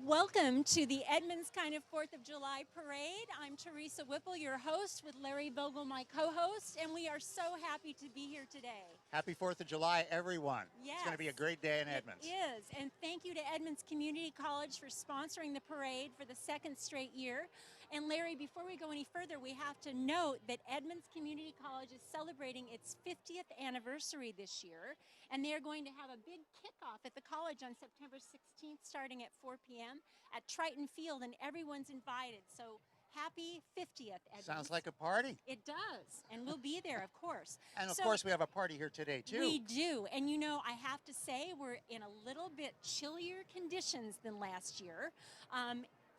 Welcome to the Edmonds kind of 4th of July parade. I'm Teresa Whipple, your host, with Larry Vogel, my co-host, and we are so happy to be here today. Happy 4th of July, everyone. Yes, it's going to be a great day in Edmonds. It is, and thank you to Edmonds Community College for sponsoring the parade for the second straight year. And Larry, before we go any further, we have to note that Edmonds Community College is celebrating its 50th anniversary this year, and they are going to have a big kickoff at the college on September 16th, starting at 4 p.m. at Triton Field, and everyone's invited. So happy 50th, Edmonds. Sounds like a party. It does, and we'll be there, of course. And of course, we have a party here today, too. We do, and you know, I have to say, we're in a little bit chillier conditions than last year.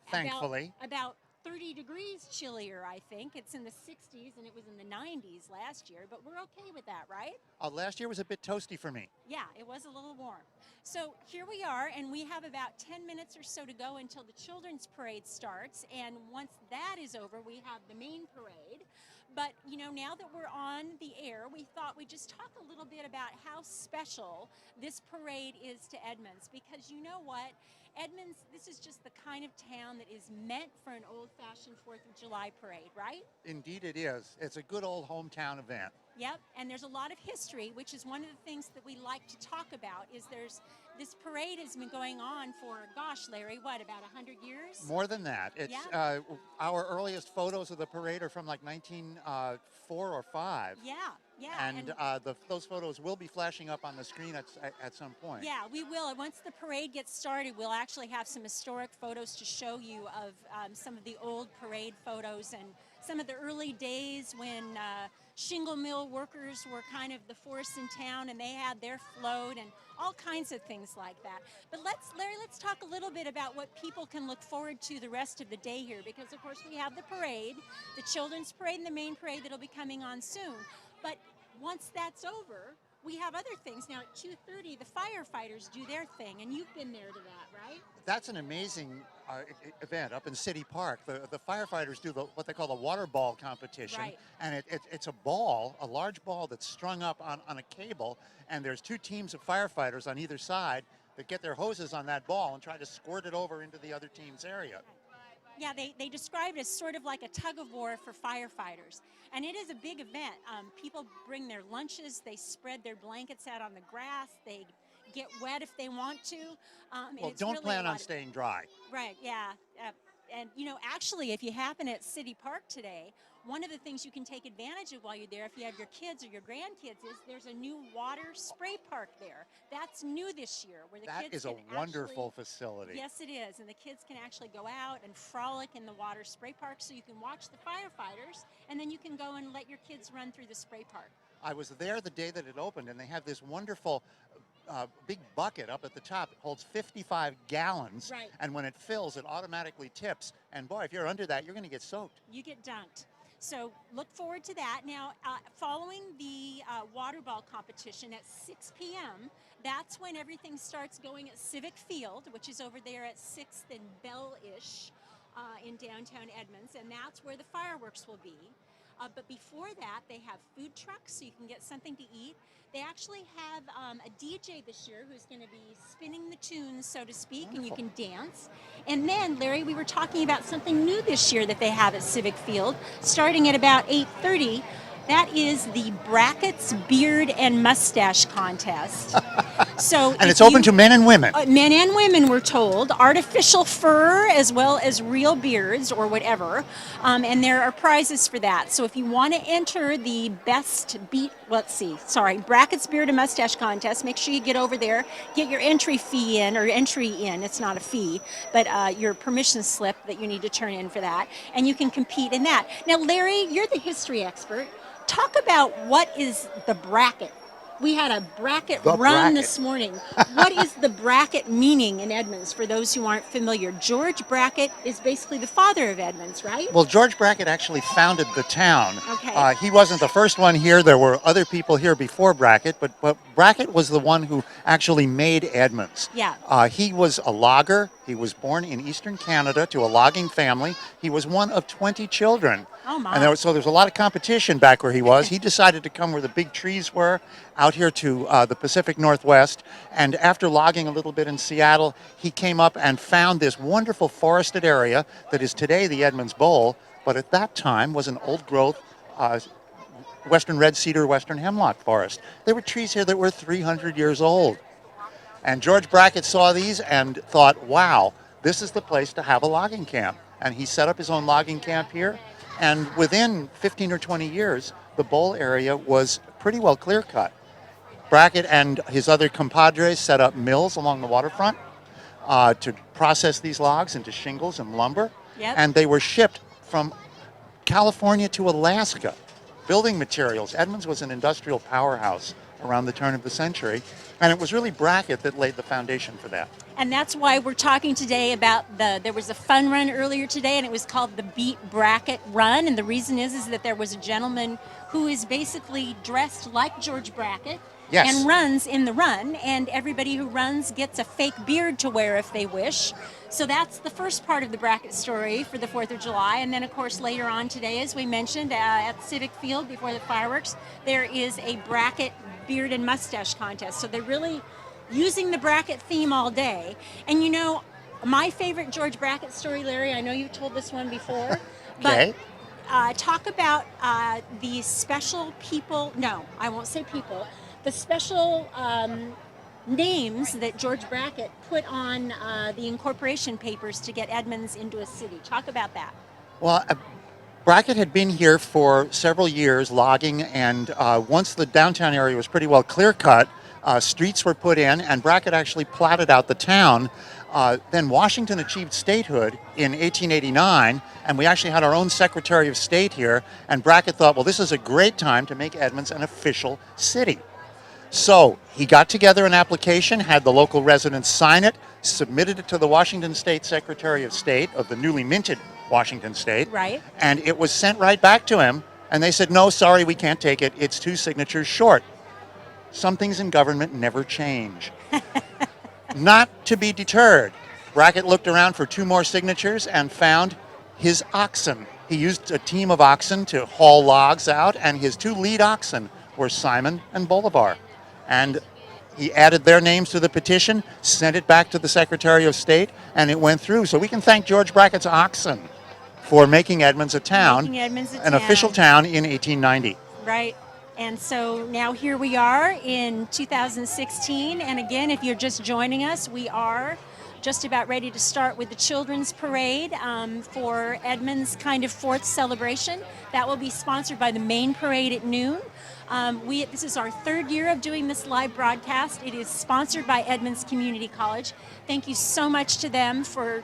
Thankfully. About 30 degrees chillier, I think. It's in the 60s, and it was in the 90s last year, but we're okay with that, right? Last year was a bit toasty for me. Yeah, it was a little warm. So here we are, and we have about 10 minutes or so to go until the children's parade starts, and once that is over, we have the main parade. But, you know, now that we're on the air, we thought we'd just talk a little bit about how special this parade is to Edmonds, because you know what? Edmonds, this is just the kind of town that is meant for an old-fashioned 4th of July parade, right? Indeed it is. It's a good old hometown event. Yep, and there's a lot of history, which is one of the things that we like to talk about, is this parade has been going on for, gosh, Larry, what, about 100 years? More than that. It's our earliest photos of the parade are from like 1904 or 5. Yeah. And those photos will be flashing up on the screen at some point. Yeah, we will. And once the parade gets started, we'll actually have some historic photos to show you of some of the old parade photos and some of the early days when shingle mill workers were kind of the force in town, and they had their float and all kinds of things like that. But Larry, let's talk a little bit about what people can look forward to the rest of the day here, because of course we have the parade, the children's parade and the main parade that'll be coming on soon. But once that's over, we have other things. Now at 2:30, the firefighters do their thing, and you've been there to that, right? That's an amazing event up in City Park. The firefighters do what they call the water ball competition. Right. And it's a ball, a large ball that's strung up on a cable, and there's two teams of firefighters on either side that get their hoses on that ball and try to squirt it over into the other team's area. Yeah, they describe it as sort of like a tug of war for firefighters. And it is a big event. People bring their lunches, they spread their blankets out on the grass, they get wet if they want to. Well, don't really plan on staying dry. Right, yeah. And, you know, actually, if you happen at City Park today, one of the things you can take advantage of while you're there, if you have your kids or your grandkids, is there's a new water spray park there. That's new this year, where the kids can That is a wonderful facility. Yes, it is, and the kids can actually go out and frolic in the water spray park, so you can watch the firefighters, and then you can go and let your kids run through the spray park. I was there the day that it opened, and they have this wonderful big bucket up at the top. It holds 55 gallons, right. And when it fills, it automatically tips. And boy, if you're under that, you're going to get soaked. You get dunked. So look forward to that. Now, following the water ball competition at 6 p.m., that's when everything starts going at Civic Field, which is over there at 6th and Bell-ish in downtown Edmonds, and that's where the fireworks will be. But before that, they have food trucks, so you can get something to eat. They actually have a DJ this year who's going to be spinning the tunes, so to speak, Wonderful. And you can dance. And then, Larry, we were talking about something new this year that they have at Civic Field, starting at about 8:30. That is the Brackets Beard and Mustache Contest. And it's open to men and women. Men and women, we're told. Artificial fur as well as real beards or whatever. And there are prizes for that. So if you want to enter the Brackets Beard and Mustache Contest, make sure you get over there, get your entry in. It's not a fee, but your permission slip that you need to turn in for that. And you can compete in that. Now, Larry, you're the history expert. Talk about what is the bracket. We had a bracket run this morning. What is the bracket meaning in Edmonds for those who aren't familiar? George Brackett is basically the father of Edmonds, right? Well, George Brackett actually founded the town. Okay. He wasn't the first one here. There were other people here before Brackett, but Brackett was the one who actually made Edmonds. Yeah. He was a logger. He was born in eastern Canada to a logging family. He was one of 20 children. Oh And my. so there was a lot of competition back where he was. He decided to come where the big trees were, out here to the Pacific Northwest. And after logging a little bit in Seattle, he came up and found this wonderful forested area that is today the Edmonds Bowl, but at that time was an old growth western red cedar, western hemlock forest. There were trees here that were 300 years old. And George Brackett saw these and thought, wow, this is the place to have a logging camp. And he set up his own logging camp here. And within 15 or 20 years, the bowl area was pretty well clear cut. Brackett and his other compadres set up mills along the waterfront to process these logs into shingles and lumber. Yep. And they were shipped from California to Alaska. Building materials. Edmonds was an industrial powerhouse around the turn of the century, and it was really Brackett that laid the foundation for that. And that's why we're talking today about there was a fun run earlier today, and it was called the Beat Brackett Run. And the reason is that there was a gentleman who is basically dressed like George Brackett. Yes. And runs in the run, and everybody who runs gets a fake beard to wear if they wish. So that's the first part of the Brackett story for the 4th of July. And then, of course, later on today, as we mentioned, at Civic Field before the fireworks, there is a Brackett beard and mustache contest. So they're really using the Brackett theme all day. And you know, my favorite George Brackett story, Larry, I know you've told this one before, Okay. but talk about the special people, no, I won't say people, the special names that George Brackett put on the incorporation papers to get Edmonds into a city. Talk about that. Well, Brackett had been here for several years logging, and once the downtown area was pretty well clear cut, streets were put in, and Brackett actually platted out the town. Then Washington achieved statehood in 1889, and we actually had our own Secretary of State here, and Brackett thought, well, this is a great time to make Edmonds an official city. So he got together an application, had the local residents sign it, submitted it to the Washington State Secretary of State of the newly minted Washington State. Right. And it was sent right back to him. And they said, no, sorry, we can't take it. It's 2 signatures short. Some things in government never change. Not to be deterred, Brackett looked around for 2 more signatures and found his oxen. He used a team of oxen to haul logs out, and his 2 lead oxen were Simon and Bolivar. And he added their names to the petition, sent it back to the Secretary of State, and it went through. So we can thank George Brackett's oxen for making Edmonds a town, an official town in 1890. Right. And so now here we are in 2016. And again, if you're just joining us, we are just about ready to start with the Children's Parade for Edmonds' kind of 4th celebration. That will be sponsored by the main parade at noon. This is our 3rd year of doing this live broadcast. It is sponsored by Edmonds Community College. Thank you so much to them for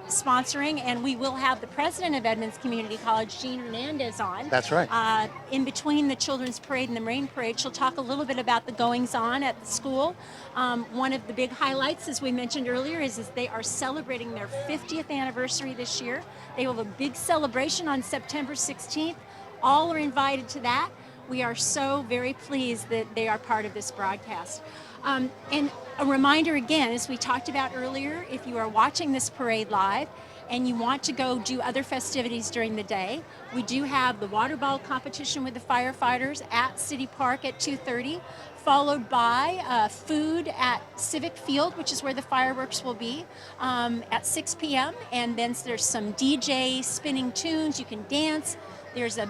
sponsoring, and we will have the president of Edmonds Community College, Jean Hernandez, on. That's right. In between the Children's Parade and the Rain Parade, she'll talk a little bit about the goings-on at the school. One of the big highlights, as we mentioned earlier, is they are celebrating their 50th anniversary this year. They will have a big celebration on September 16th. All are invited to that. We are so very pleased that they are part of this broadcast. And a reminder again, as we talked about earlier, if you are watching this parade live and you want to go do other festivities during the day, we do have the water ball competition with the firefighters at City Park at 2:30, followed by food at Civic Field, which is where the fireworks will be, at 6 p.m. And then there's some DJ spinning tunes. You can dance. There's a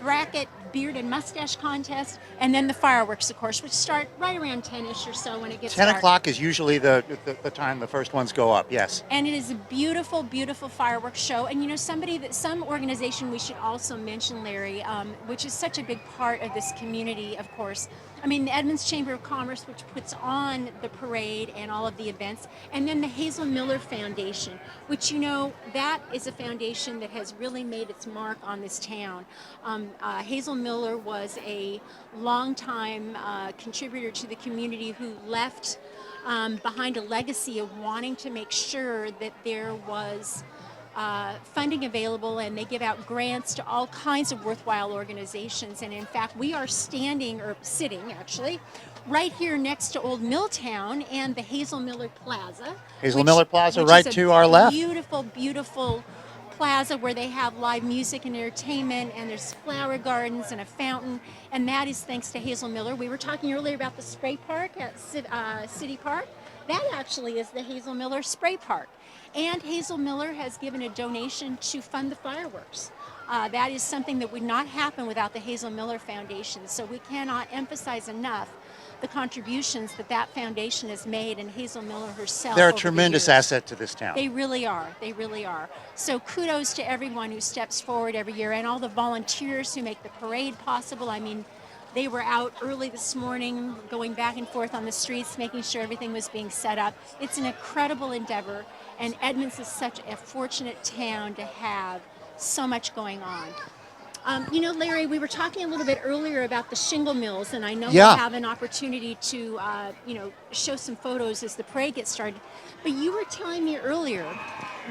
Brackett beard and mustache contest, and then the fireworks, of course, which start right around 10-ish or so when it gets 10 dark. o'clock is usually the time the first ones go up, yes. And it is a beautiful, beautiful fireworks show. And you know, some organization we should also mention, Larry, which is such a big part of this community, of course. I mean, the Edmonds Chamber of Commerce, which puts on the parade and all of the events, and then the Hazel Miller Foundation, which, you know, that is a foundation that has really made its mark on this town. Hazel Miller was a longtime contributor to the community who left behind a legacy of wanting to make sure that there was funding available, and they give out grants to all kinds of worthwhile organizations. And in fact, we are sitting actually right here next to Old Milltown and the Hazel Miller Plaza. Hazel Miller Plaza right to our left. Beautiful, beautiful plaza where they have live music and entertainment, and there's flower gardens and a fountain, and that is thanks to Hazel Miller. We were talking earlier about the spray park at City Park. That actually is the Hazel Miller Spray Park. And Hazel Miller has given a donation to fund the fireworks. That is something that would not happen without the Hazel Miller Foundation. So we cannot emphasize enough the contributions that that foundation has made, and Hazel Miller herself. They're a over tremendous the years. asset to this town. They really are. They really are. So kudos to everyone who steps forward every year, and all the volunteers who make the parade possible. I mean, they were out early this morning, going back and forth on the streets, making sure everything was being set up. It's an incredible endeavor, and Edmonds is such a fortunate town to have so much going on. You know, Larry, we were talking a little bit earlier about the shingle mills, and I know Yeah. we'll have an opportunity to, show some photos as the parade gets started. But you were telling me earlier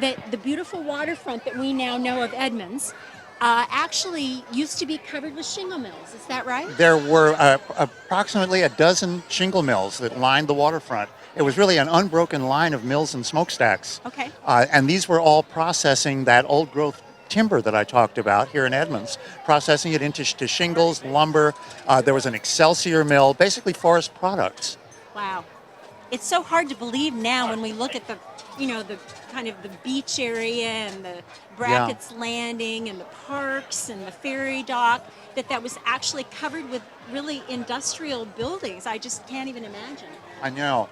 that the beautiful waterfront that we now know of Edmonds actually used to be covered with shingle mills. Is that right? There were approximately a dozen shingle mills that lined the waterfront. It was really an unbroken line of mills and smokestacks. Okay. And these were all processing that old growth timber that I talked about here in Edmonds, processing it into to shingles, lumber. There was an Excelsior mill, basically forest products. Wow. It's so hard to believe now when we look at the kind of the beach area and the Brackett's Landing and the parks and the ferry dock, that was actually covered with really industrial buildings. I just can't even imagine. I know.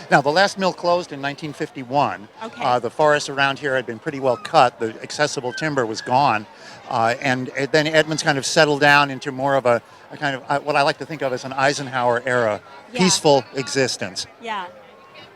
Now, the last mill closed in 1951. Okay. The forest around here had been pretty well cut. The accessible timber was gone. And then Edmonds kind of settled down into more of a kind of what I like to think of as an Eisenhower era, peaceful existence. Yeah.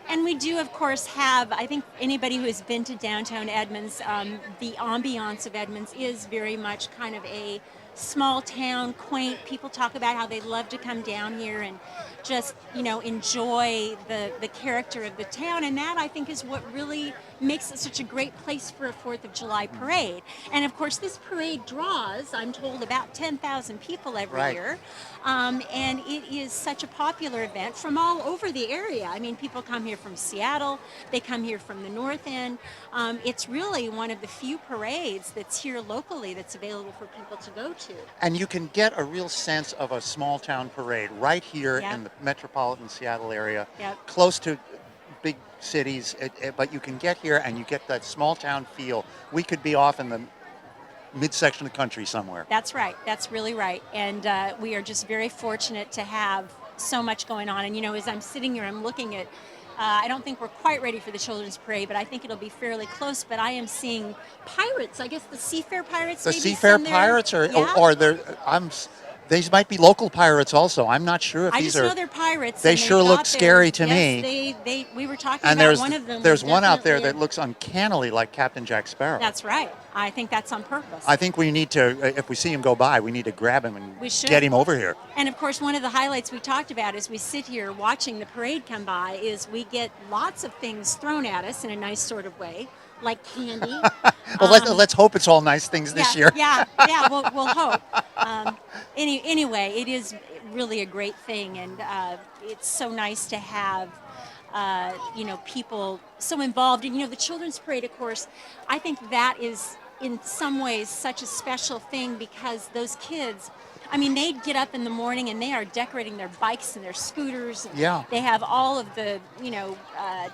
And we do, of course, have, I think anybody who has been to downtown Edmonds, the ambiance of Edmonds is very much kind of a small town, quaint. People talk about how they love to come down here and just, enjoy the character of the town. And that, I think, is what really makes it such a great place for a 4th of July parade. And, of course, this parade draws, I'm told, about 10,000 people every year. And it is such a popular event from all over the area. I mean, people come here from Seattle. They come here from the North End. It's really one of the few parades that's here locally that's available for people to go to. And you can get a real sense of a small town parade right here in the metropolitan Seattle area, close to big cities, but you can get here and you get that small town feel. We could be off in the midsection of the country somewhere. That's right. That's really right. And we are just very fortunate to have so much going on. And, as I'm sitting here, I'm looking at, I don't think we're quite ready for the Children's Parade, but I think it'll be fairly close. But I am seeing pirates. I guess the Seafair Pirates. The maybe Seafair some there. Pirates, or these might be local pirates also. I'm not sure if I these just are. know they're pirates. They and sure got look there. scary to Yes, me. we were talking And about one of them. there's was one out there definitely that looks uncannily like Captain Jack Sparrow. That's right. I think that's on purpose. I think we need to, if we see him go by, we need to grab him and We should. get him over here. And of course, one of the highlights we talked about as we sit here watching the parade come by is we get lots of things thrown at us in a nice sort of way, like candy. Well, let's hope it's all nice things this year. Yeah, we'll hope. Anyway, it is really a great thing, and it's so nice to have people so involved. And the Children's Parade, of course, I think that is in some ways such a special thing because those kids, I mean, they get up in the morning and they are decorating their bikes and their scooters. And they have all of the,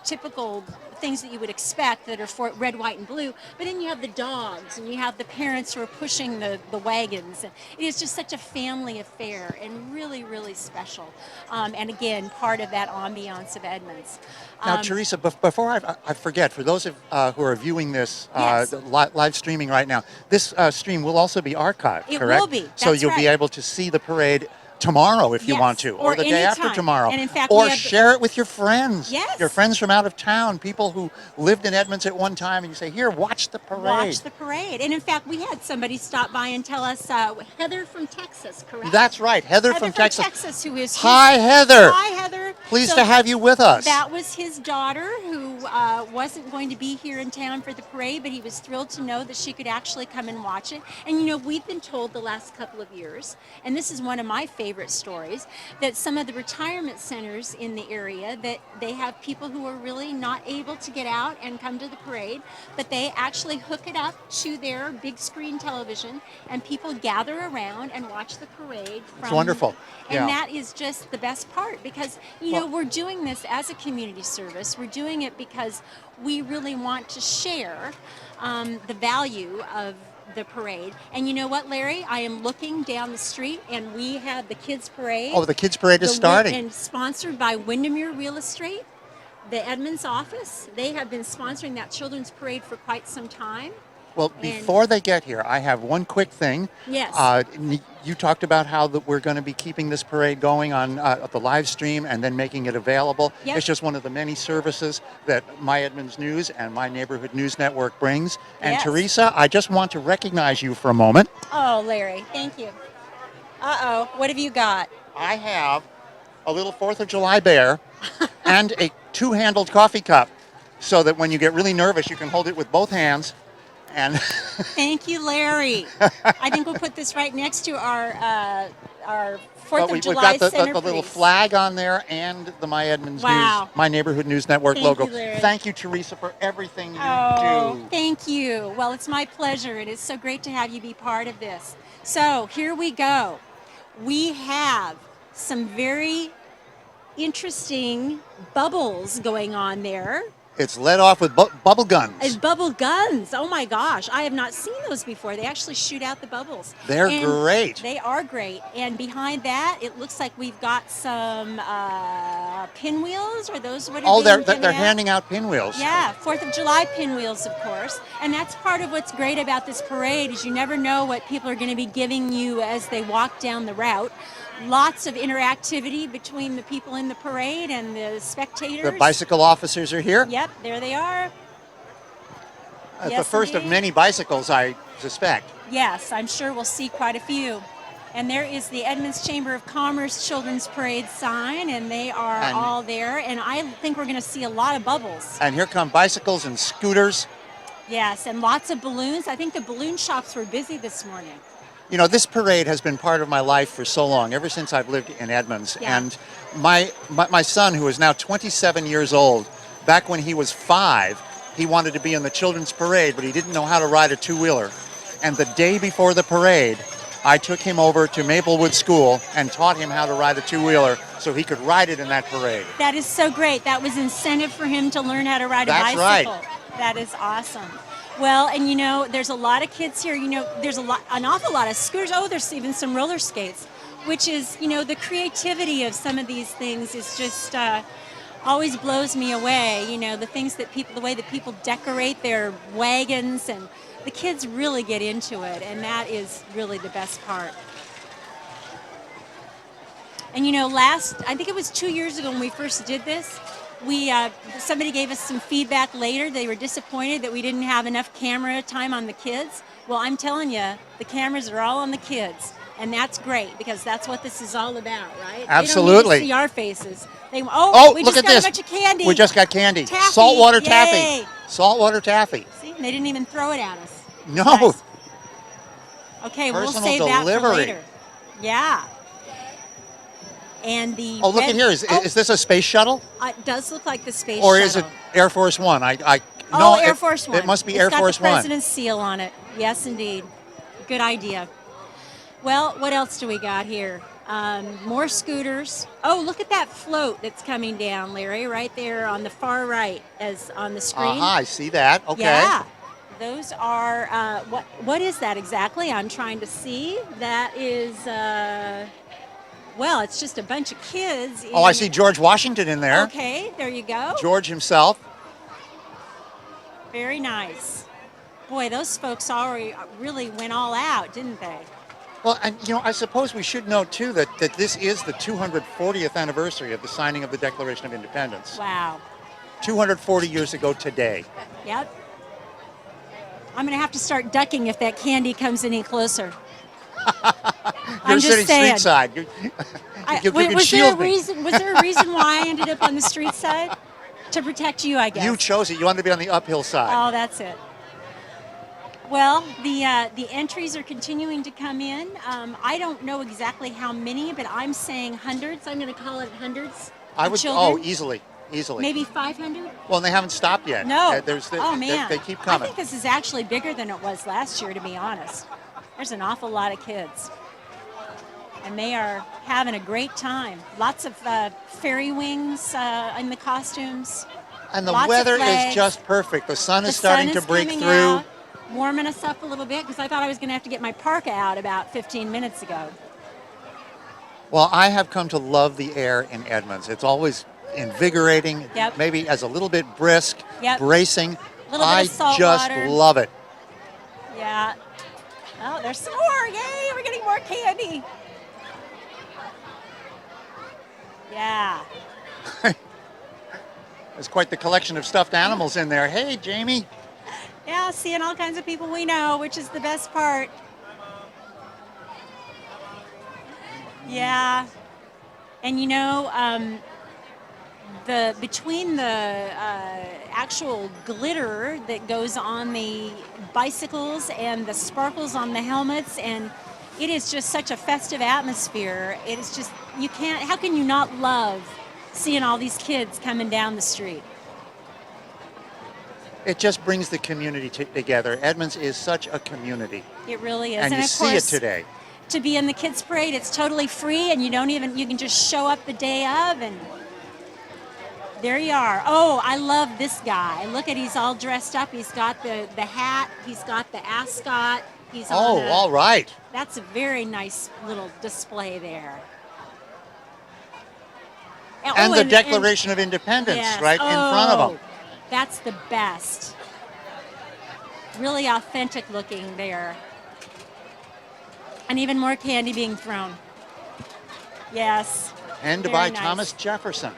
typical things that you would expect that are for red, white, and blue. But then you have the dogs and you have the parents who are pushing the wagons. And it is just such a family affair and really, really special. And again, part of that ambiance of Edmonds. Now, Teresa, before I forget, for those who are viewing this Yes. live streaming right now, this stream will also be archived, It correct? will be. So That's you'll be right. able to see the parade tomorrow if you Yes, want to, or the day after anytime. tomorrow. And in fact, or we have share it with your friends. Yes. Your friends from out of town, people who lived in Edmonds at one time, and you say, here, watch the parade. Watch the parade. And in fact, we had somebody stop by and tell us, Heather from Texas, correct? That's right, Heather from Texas. who is Hi, Heather. Hi, Heather. Pleased to have you with us. That was his daughter, who wasn't going to be here in town for the parade, but he was thrilled to know that she could actually come and watch it. And we've been told the last couple of years, and this is one of my favorite stories, that some of the retirement centers in the area, that they have people who are really not able to get out and come to the parade, but they actually hook it up to their big screen television, and people gather around and watch the parade. It's wonderful. And that is just the best part, because we're doing this as a community service. We're doing it because we really want to share the value of the parade. And you know what, Larry? I am looking down the street, and we have the kids parade. Oh, the kids parade is starting. And sponsored by Windermere Real Estate, the Edmonds office. They have been sponsoring that children's parade for quite some time. Well, before they get here, I have one quick thing. Yes. You talked about how we're going to be keeping this parade going on the live stream and then making it available. Yep. It's just one of the many services that My Edmonds News and My Neighborhood News Network brings. And Yes. Teresa, I just want to recognize you for a moment. Oh, Larry, thank you. Uh-oh, what have you got? I have a little 4th of July bear and a two-handled coffee cup so that when you get really nervous, you can hold it with both hands. And Thank you, Larry. I think we'll put this right next to our 4th of July we've got the little centerpiece. flag on there and the My Edmonds Wow. News, My Neighborhood News Network Thank logo. you, Larry. Thank you, Teresa, for everything you Oh, do. thank you. Well, it's my pleasure. It is so great to have you be part of this. So here we go. We have some very interesting bubbles going on there. It's led off with bubble guns. It's bubble guns. Oh my gosh, I have not seen those before. They actually shoot out the bubbles. They're And great. They are great. And behind that, it looks like we've got some pinwheels. Are those what are Oh, being they're given out? handing out pinwheels. Yeah, 4th of July pinwheels, of course. And that's part of what's great about this parade is you never know what people are going to be giving you as they walk down the route. Lots of interactivity between the people in the parade and the spectators. The bicycle officers are here. Yep, there they are. The Yes, first of indeed. many bicycles, I suspect. Yes, I'm sure we'll see quite a few. And there is the Edmonds Chamber of Commerce Children's Parade sign, and they are And- all there. And I think we're going to see a lot of bubbles. And here come bicycles and scooters. Yes, and lots of balloons. I think the balloon shops were busy this morning. You know, this parade has been part of my life for so long, ever since I've lived in Edmonds. Yeah. And my son, who is now 27 years old, back when he was 5, he wanted to be in the children's parade, but he didn't know how to ride a two-wheeler. And the day before the parade, I took him over to Maplewood School and taught him how to ride a two-wheeler so he could ride it in that parade. That is so great. That was incentive for him to learn how to ride a That's bicycle. right. That is awesome. Well, and there's a lot of kids here. There's an awful lot of scooters. Oh, there's even some roller skates, which is, the creativity of some of these things is just always blows me away. The way that people decorate their wagons, and the kids really get into it, and that is really the best part. And I think it was 2 years ago when we first did this, somebody gave us some feedback later. They were disappointed that we didn't have enough camera time on the kids. Well, I'm telling you, the cameras are all on the kids, and that's great because that's what this is all about, right? Absolutely. They don't need to see our faces. We Look just at got this. a bunch of candy. We just got candy. Taffy. Saltwater Yay. taffy. Saltwater taffy. See, they didn't even throw it at us. No. Nice. Okay, we'll Personal save that for delivery. later. Yeah. And the Oh, look at here. Is this a space shuttle? It does look like the space Or shuttle. is it Air Force One? No, Air Force One. It must be It's Air got Force the One. president's seal on it. Yes, indeed. Good idea. Well, what else do we got here? More scooters. Oh, look at that float that's coming down, Larry, right there on the far right, as on the screen. I see that. Okay. Yeah. Those are what is that exactly? I'm trying to see. That is it's just a bunch of kids. Oh, I see George Washington in there. Okay, there you go. George himself. Very nice. Boy, those folks already really went all out, didn't they? Well, and I suppose we should note too that this is the 240th anniversary of the signing of the Declaration of Independence. Wow. 240 years ago today. Yep. I'm going to have to start ducking if that candy comes any closer. You're I'm just sitting saying. street side. You can was there a shield me. reason? Was there a reason why I ended up on the street side? To protect you, I guess. You chose it. You wanted to be on the uphill side. Oh, that's it. Well, the entries are continuing to come in. I don't know exactly how many, but I'm saying hundreds. I'm going to call it hundreds I of would. children. Oh, easily. Maybe 500. Well, and they haven't stopped yet. No. Oh man. They keep I coming. think this is actually bigger than it was last year, to be honest. There's an awful lot of kids. And they are having a great time. Lots of fairy wings in the costumes. And the Lots of weather is flags. just perfect. The sun is The starting sun to is break coming through. out, warming us up a little bit because I thought I was going to have to get my parka out about 15 minutes ago. Well, I have come to love the air in Edmonds. It's always invigorating, Yep. maybe as a little bit brisk, Yep. bracing. Little bit I of salt just water. love it. Yeah. Oh, there's some more. Yay, we're getting more candy. Yeah. There's quite the collection of stuffed animals in there. Hey, Jamie. Yeah, seeing all kinds of people we know, which is the best part. Yeah. And you know, between the actual glitter that goes on the bicycles and the sparkles on the helmets, and it is just such a festive atmosphere. It is just, you can't, how can you not love seeing all these kids coming down the street? It just brings the community together. Edmonds is such a community. It really is. And you of see it course, today. to be in the kids parade, it's totally free, and you can just show up the day of, and there you are. Oh, I love this guy. Look at, he's all dressed up. He's got the hat. He's got the ascot. He's Oh, on all right. That's a very nice little display there. And the Declaration of Independence yes. right in front of them. That's the best. Really authentic looking there. And even more candy being thrown. Yes. Penned Very by nice. Thomas Jefferson.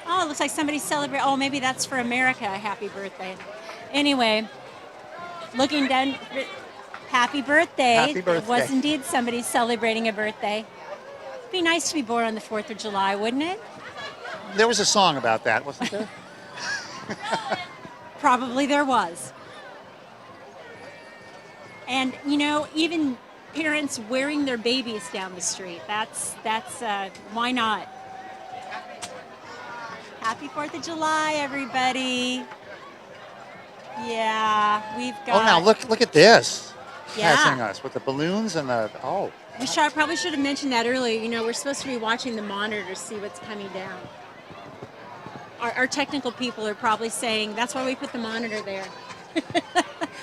Oh, it looks like somebody's celebrating. Oh, maybe that's for America. Happy birthday. Anyway, looking down. Happy birthday. Happy birthday. It was indeed somebody celebrating a birthday. It'd be nice to be born on the 4th of July, wouldn't it? There was a song about that, wasn't there? Probably there was. And, you know, even parents wearing their babies down the street. That's why not? Happy 4th of July, everybody. Yeah, we've got... Oh, now look at this. Yeah. Passing us with the balloons and the, oh. We probably should have mentioned that earlier. You know, we're supposed to be watching the monitor to see what's coming down. Our technical people are probably saying, that's why we put the monitor there.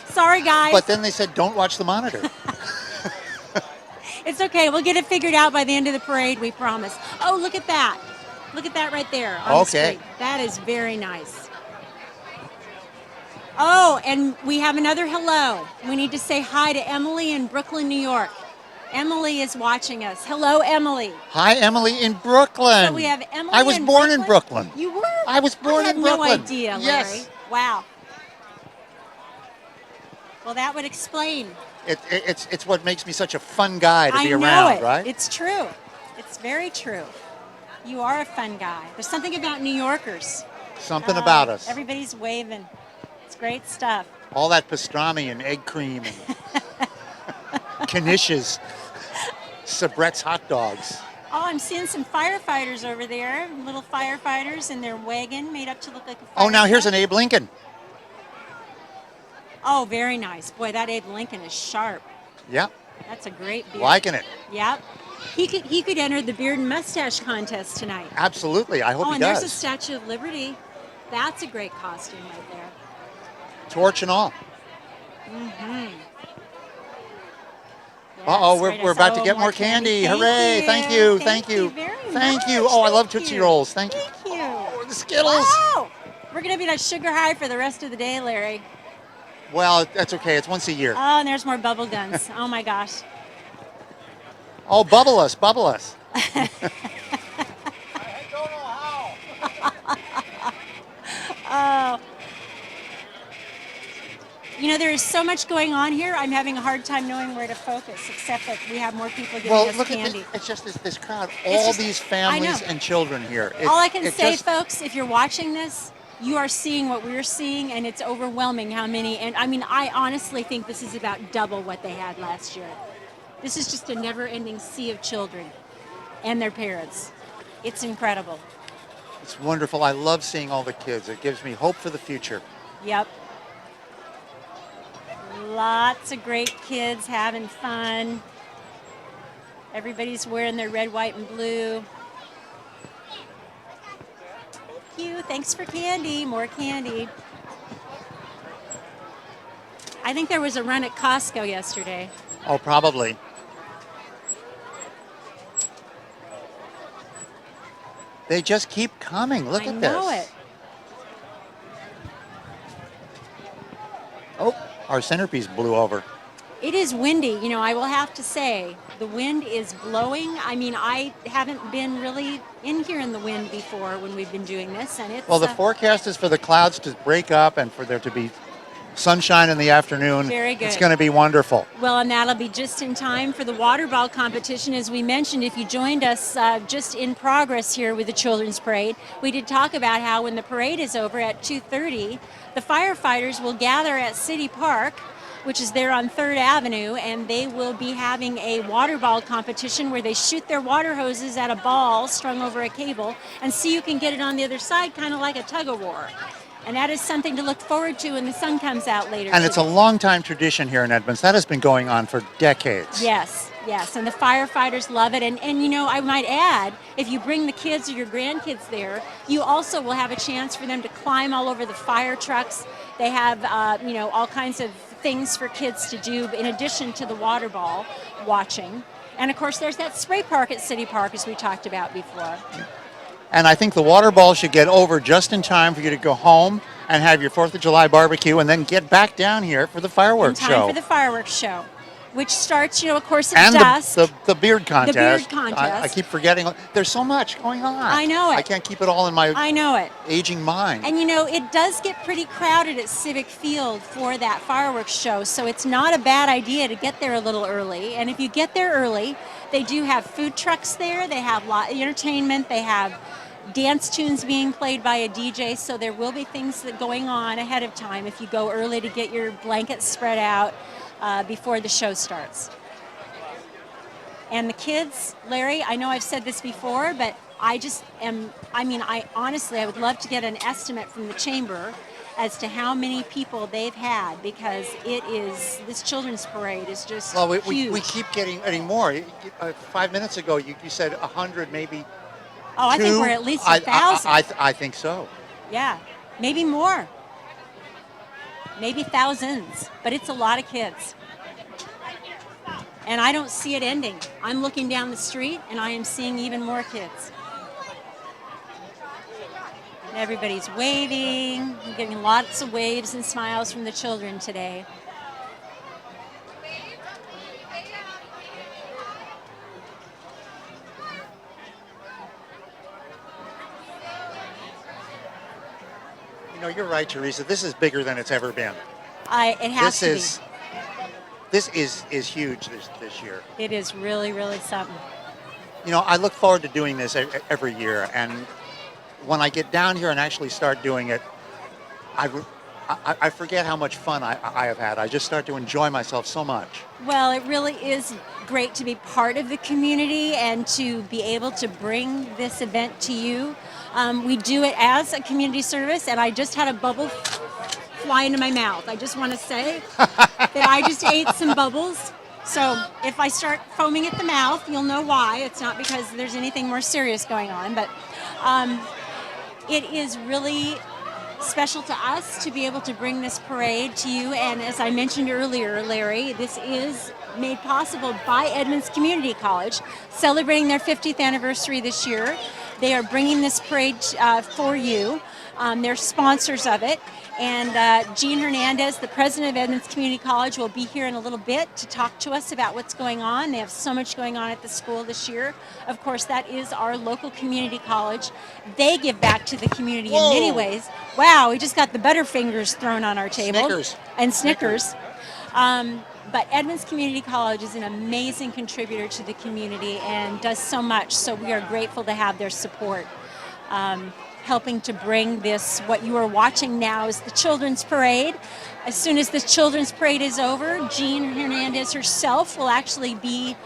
Sorry, guys. But then they said, don't watch the monitor. It's okay. We'll get it figured out by the end of the parade, we promise. Oh, look at that. Look at that right there on the street. That is very nice. Oh, and we have another hello. We need to say hi to Emily in Brooklyn, New York. Emily is watching us. Hello, Emily. Hi, Emily in Brooklyn. So we have Emily. I was born in Brooklyn. You were? I was born in Brooklyn. I had no idea, Larry. Yes. Wow. Well, that would explain. It's what makes me such a fun guy to be I know around, it. right? It's true. It's very true. You are a fun guy. There's something about New Yorkers. Something about us. Everybody's waving. It's great stuff. All that pastrami and egg cream and knishes, Sabret's hot dogs. Oh, I'm seeing some firefighters over there. Little firefighters in their wagon made up to look like a fire Oh, now here's truck. an Abe Lincoln. Oh, very nice. Boy, that Abe Lincoln is sharp. Yep. That's a great beard. Liking it. Yep. He could enter the beard and mustache contest tonight. Absolutely. I hope Oh, he and does. there's a Statue of Liberty. That's a great costume right there. Torch and all. Mm-hmm. Uh-oh, we're about to get more candy. Hooray. Thank you. Thank you very Thank you. much. Oh, I love Thank Tootsie you. Rolls. Thank you. Thank you. Oh, the Skittles. Oh, we're going to be on sugar high for the rest of the day, Larry. Well, that's okay. It's once a year. Oh, and there's more bubble guns. Oh, my gosh. Oh, bubble us. Bubble us. I don't know how. Oh. You know, there is so much going on here. I'm having a hard time knowing where to focus, except that we have more people giving Well, us look candy. at this. It's just this crowd. It's All just- these I know. families and children here. All I can it say, just- folks, if you're watching this, you are seeing what we're seeing, and it's overwhelming how many. And I mean, I honestly think this is about double what they had last year. This is just a never-ending sea of children and their parents. It's incredible. It's wonderful. I love seeing all the kids. It gives me hope for the future. Yep. Lots of great kids having fun. Everybody's wearing their red, white, and blue. Thank you. Thanks for candy. More candy. I think there was a run at Costco yesterday. Oh, probably. They just keep coming. Look I at this. know it. Oh, our centerpiece blew over. It is windy. You know, I will have to say, the wind is blowing. I mean, I haven't been really in here in the wind before when we've been doing this, and it's Well, the forecast is for the clouds to break up and for there to be sunshine in the afternoon. Very good. It's going to be wonderful. well, and that'll be just in time for the water ball competition. As we mentioned, if you joined us just in progress here with the Children's Parade, we did talk about how when the parade is over at 2:30, the firefighters will gather at City Park, which is there on 3rd Avenue, and they will be having a water ball competition where they shoot their water hoses at a ball strung over a cable and see who can get it on the other side, kind of like a tug-of-war. And that is something to look forward to when the sun comes out later. And it's a today. long-time tradition here in Edmonds. That has been going on for decades. Yes, yes, and the firefighters love it. And you know, I might add, if you bring the kids or your grandkids there, you also will have a chance for them to climb all over the fire trucks. They have, you know, all kinds of things for kids to do in addition to the water ball watching. And of course, there's that spray park at City Park, as we talked about before. And I think the water ball should get over just in time for you to go home and have your 4th of July barbecue and then get back down here for the In fireworks time show. for the fireworks show, which starts, you know, of course, at And dusk. the beard contest. contest. I keep forgetting. There's so much going on. I know it. I can't keep it all in my I know it. aging mind. And you know, it does get pretty crowded at Civic Field for that fireworks show, so it's not a bad idea to get there a little early. And if you get there early, they do have food trucks there, they have entertainment, they have dance tunes being played by a DJ, so there will be things that going on ahead of time if you go early to get your blankets spread out before the show starts. And the kids, Larry, I know I've said this before, but I honestly, I would love to get an estimate from the chamber as to how many people they've had, because this children's parade is just well, huge. we keep getting more. 5 minutes ago, you said 100, maybe. Oh, I think two. we're at least 1,000. I think so. Yeah, maybe more. Maybe thousands, but it's a lot of kids. And I don't see it ending. I'm looking down the street and I am seeing even more kids. And everybody's waving. I'm getting lots of waves and smiles from the children today. You know, you're right, Teresa. This is bigger than it's ever been. It has to This is huge this year. be. It is really, really something. You know, I look forward to doing this every year, and when I get down here and actually start doing it, I forget how much fun I have had. I just start to enjoy myself so much. Well, it really is great to be part of the community and to be able to bring this event to you. We do it as a community service, and I just had a bubble fly into my mouth. I just want to say that I just ate some bubbles. So if I start foaming at the mouth, you'll know why. It's not because there's anything more serious going on, but it is really special to us to be able to bring this parade to you. And as I mentioned earlier, Larry, this is made possible by Edmonds Community College, celebrating their 50th anniversary this year. They are bringing this parade for you. They're sponsors of it. And Jean Hernandez, the president of Edmonds Community College, will be here in a little bit to talk to us about what's going on. They have so much going on at the school this year. Of course, that is our local community college. They give back to the community in many ways. Wow, we just got the Butterfingers thrown on our table. Snickers. And Snickers. But Edmonds Community College is an amazing contributor to the community and does so much. So we are grateful to have their support. Helping to bring this, what you are watching now is the Children's Parade. As soon as the Children's Parade is over, Jean Hernandez herself will actually be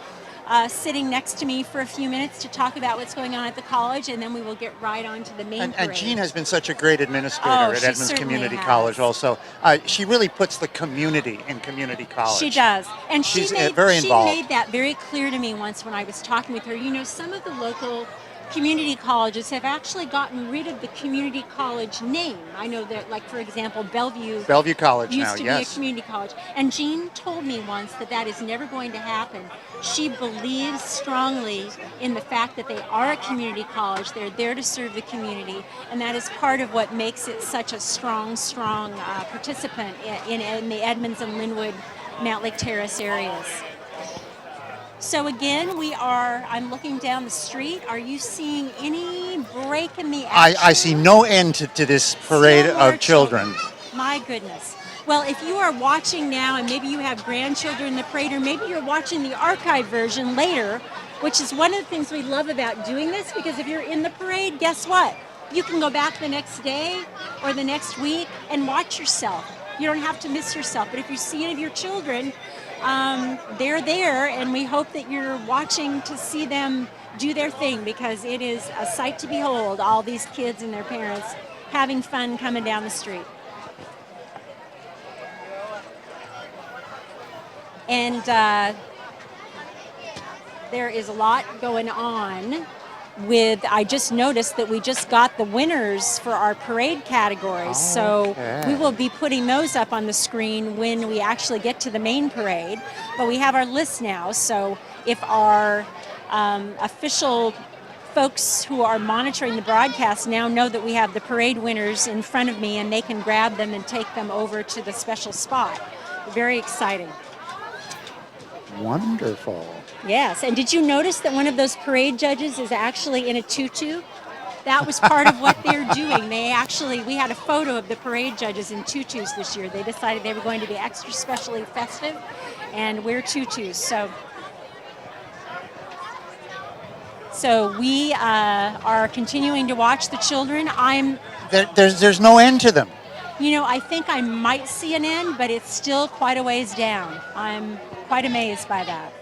sitting next to me for a few minutes to talk about what's going on at the college, and then we will get right on to the main parade. And Jean has been such a great administrator at she Edmonds certainly Community has. College also. She really puts the community in community college. She does. And She's she made, very involved. She made that very clear to me once when I was talking with her. You know, some of the local community colleges have actually gotten rid of the community college name. I know that, like, for example, Bellevue College used now, to yes. be a community college. And Jean told me once that that is never going to happen. She believes strongly in the fact that they are a community college. They're there to serve the community, and that is part of what makes it such a strong participant in the Edmonds and Linwood, Mount Lake Terrace areas. So again, I'm looking down the street. Are you seeing any break in the action? I see no end to this parade Still more of children. My goodness. Well, if you are watching now and maybe you have grandchildren in the parade, or maybe you're watching the archive version later, which is one of the things we love about doing this, because if you're in the parade, guess what? You can go back the next day or the next week and watch yourself. You don't have to miss yourself. But if you see any of your children, they're there, and we hope that you're watching to see them do their thing, because it is a sight to behold, all these kids and their parents having fun coming down the street. And there is a lot going on I just noticed that we just got the winners for our parade categories. So we will be putting those up on the screen when we actually get to the main parade. But we have our list now. So if our official folks who are monitoring the broadcast now know that we have the parade winners in front of me, and they can grab them and take them over to the special spot. Very exciting. Wonderful. Yes, and did you notice that one of those parade judges is actually in a tutu? That was part of what they're doing. We had a photo of the parade judges in tutus this year. They decided they were going to be extra specially festive and wear tutus. So we are continuing to watch the children. There's no end to them. You know, I think I might see an end, but it's still quite a ways down. I'm quite amazed by that.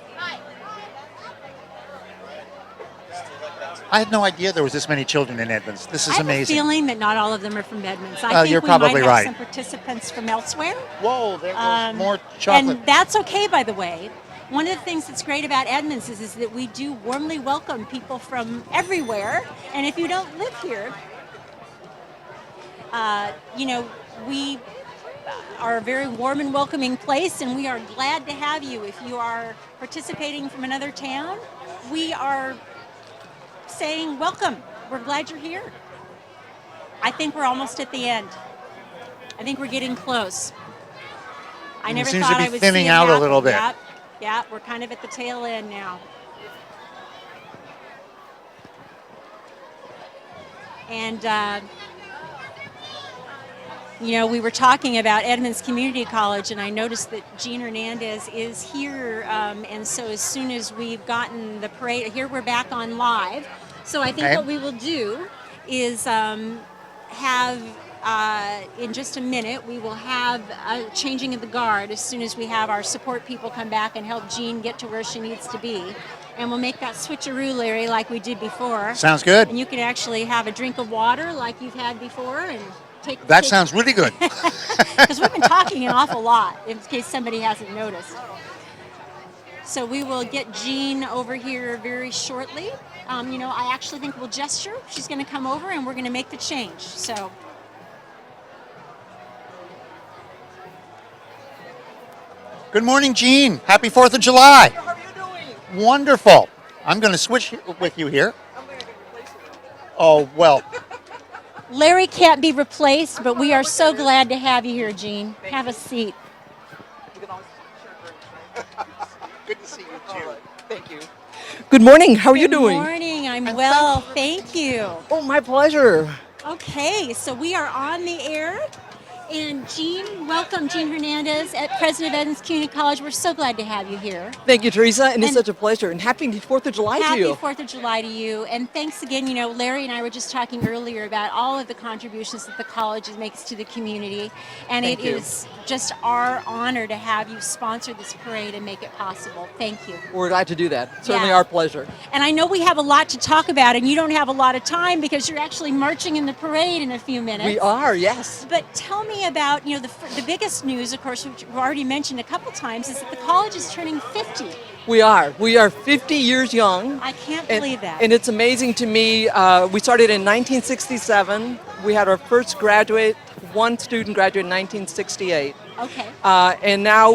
I had no idea there was this many children in Edmonds. This is amazing. I have a feeling that not all of them are from Edmonds. I think you're we probably might have right. some participants from elsewhere. Whoa, there was more chocolate. And that's okay, by the way. One of the things that's great about Edmonds is that we do warmly welcome people from everywhere. And if you don't live here, we are a very warm and welcoming place, and we are glad to have you. If you are participating from another town, we are saying welcome. We're glad you're here. I think we're almost at the end. I think we're getting close. I never seems thought to be I would thinning see it out a happen. little bit. Yeah, we're kind of at the tail end now. And we were talking about Edmonds Community College, and I noticed that Jean Hernandez is here. And so as soon as we've gotten the parade, here we're back on live. So I think what we will do is have, in just a minute, we will have a changing of the guard as soon as we have our support people come back and help Jean get to where she needs to be. And we'll make that switcheroo, Larry, like we did before. Sounds good. And you can actually have a drink of water like you've had before, and That sounds really good. Because we've been talking an awful lot, in case somebody hasn't noticed. So we will get Jean over here very shortly. I actually think we'll gesture. She's going to come over, and we're going to make the change. So. Good morning, Jean. Happy 4th of July. How are you doing? Wonderful. I'm going to switch with you here. I'm going to get replaced with you. Oh, well, Larry can't be replaced, but we are so glad to have you here, Gene. Have a seat. Good to see you, too. Thank you. Good morning. How are you Good doing? morning. I'm And well. Thank you. Oh, my pleasure. Okay, so we are on the air. And Gene, welcome, Gene Hernandez, at President of Edmonds Community College. We're so glad to have you here. Thank you, Teresa, and it's And such a pleasure. And happy 4th of July to Happy you. 4th of July to you. And thanks again. You know, Larry and I were just talking earlier about all of the contributions that the college makes to the community. And Thank it you. is just our honor to have you sponsor this parade and make it possible. Thank you. We're glad to do that. Certainly Yeah. our pleasure. And I know we have a lot to talk about, and you don't have a lot of time because you're actually marching in the parade in a few minutes. We are, yes. But tell me about, you know, the biggest news, of course, which we've already mentioned a couple times, is that the college is turning 50. We are. We are 50 years young. I can't And- believe that. And it's amazing to me. We started in 1967. We had our first graduate, one student graduated in 1968. Okay. And now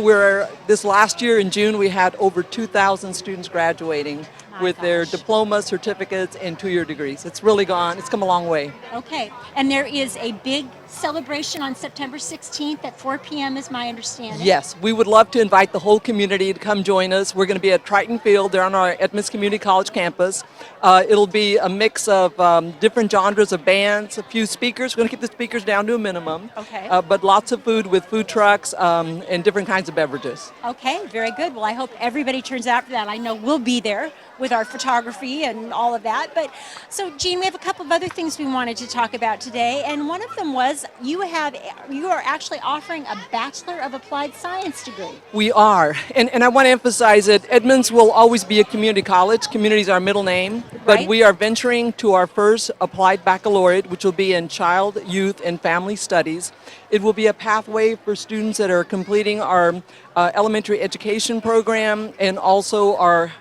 this last year in June, we had over 2,000 students graduating My with their gosh. diplomas, certificates, and 2-year degrees. It's come a long way. Okay. And there is a big celebration on September 16th at 4 p.m. is my understanding. Yes, we would love to invite the whole community to come join us. We're going to be at Triton Field. They're on our Edmonds Community College campus. It'll be a mix of different genres of bands, a few speakers. We're going to keep the speakers down to a minimum. Okay. But lots of food with food trucks and different kinds of beverages. Okay, very good. Well, I hope everybody turns out for that. I know we'll be there with our photography and all of that. But so, Gene, we have a couple of other things we wanted to talk about today, and one of them was you are actually offering a Bachelor of Applied Science degree. We are. And I want to emphasize that Edmonds will always be a community college. Community is our middle name. But Right. we are venturing to our first applied baccalaureate, which will be in child, youth, and family studies. It will be a pathway for students that are completing our elementary education program and also our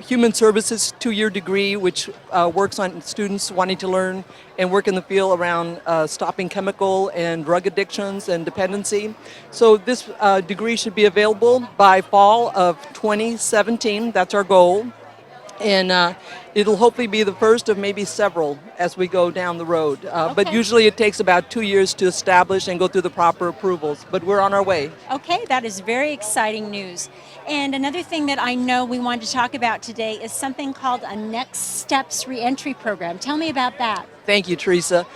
Human Services 2-year degree, which works on students wanting to learn and work in the field around stopping chemical and drug addictions and dependency. So this degree should be available by fall of 2017. That's our goal. And it'll hopefully be the first of maybe several as we go down the road. But Okay. usually it takes about 2 years to establish and go through the proper approvals. But we're on our way. Okay, that is very exciting news. And another thing that I know we wanted to talk about today is something called a Next Steps Reentry Program. Tell me about that. Thank you, Teresa.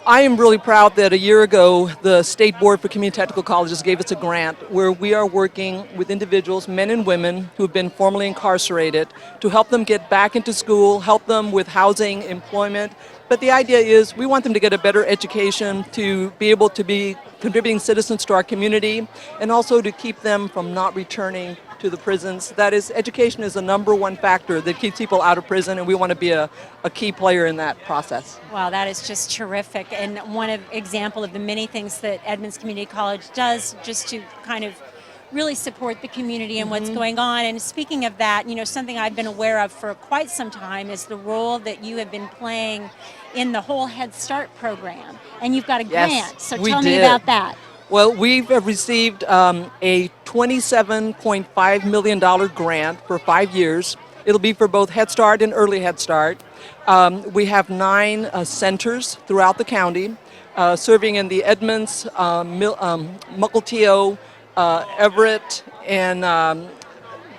I am really proud that a year ago, the State Board for Community Technical Colleges gave us a grant where we are working with individuals, men and women, who have been formerly incarcerated to help them get back into school, help them with housing, employment. But the idea is we want them to get a better education, to be able to be contributing citizens to our community, and also to keep them from not returning to the prisons. That is, education is the number one factor that keeps people out of prison, and we want to be a key player in that process. Wow, that is just terrific, and one example of the many things that Edmonds Community College does just to kind of really support the community and what's going on. And speaking of that, you know, something I've been aware of for quite some time is the role that you have been playing in the whole Head Start program, and you've got a Yes, grant. So we tell me did. about that. Well, we've received a $27.5 million grant for 5 years. It'll be for both Head Start and Early Head Start. We have 9 centers throughout the county, serving in the Edmonds, Mukilteo, Everett, and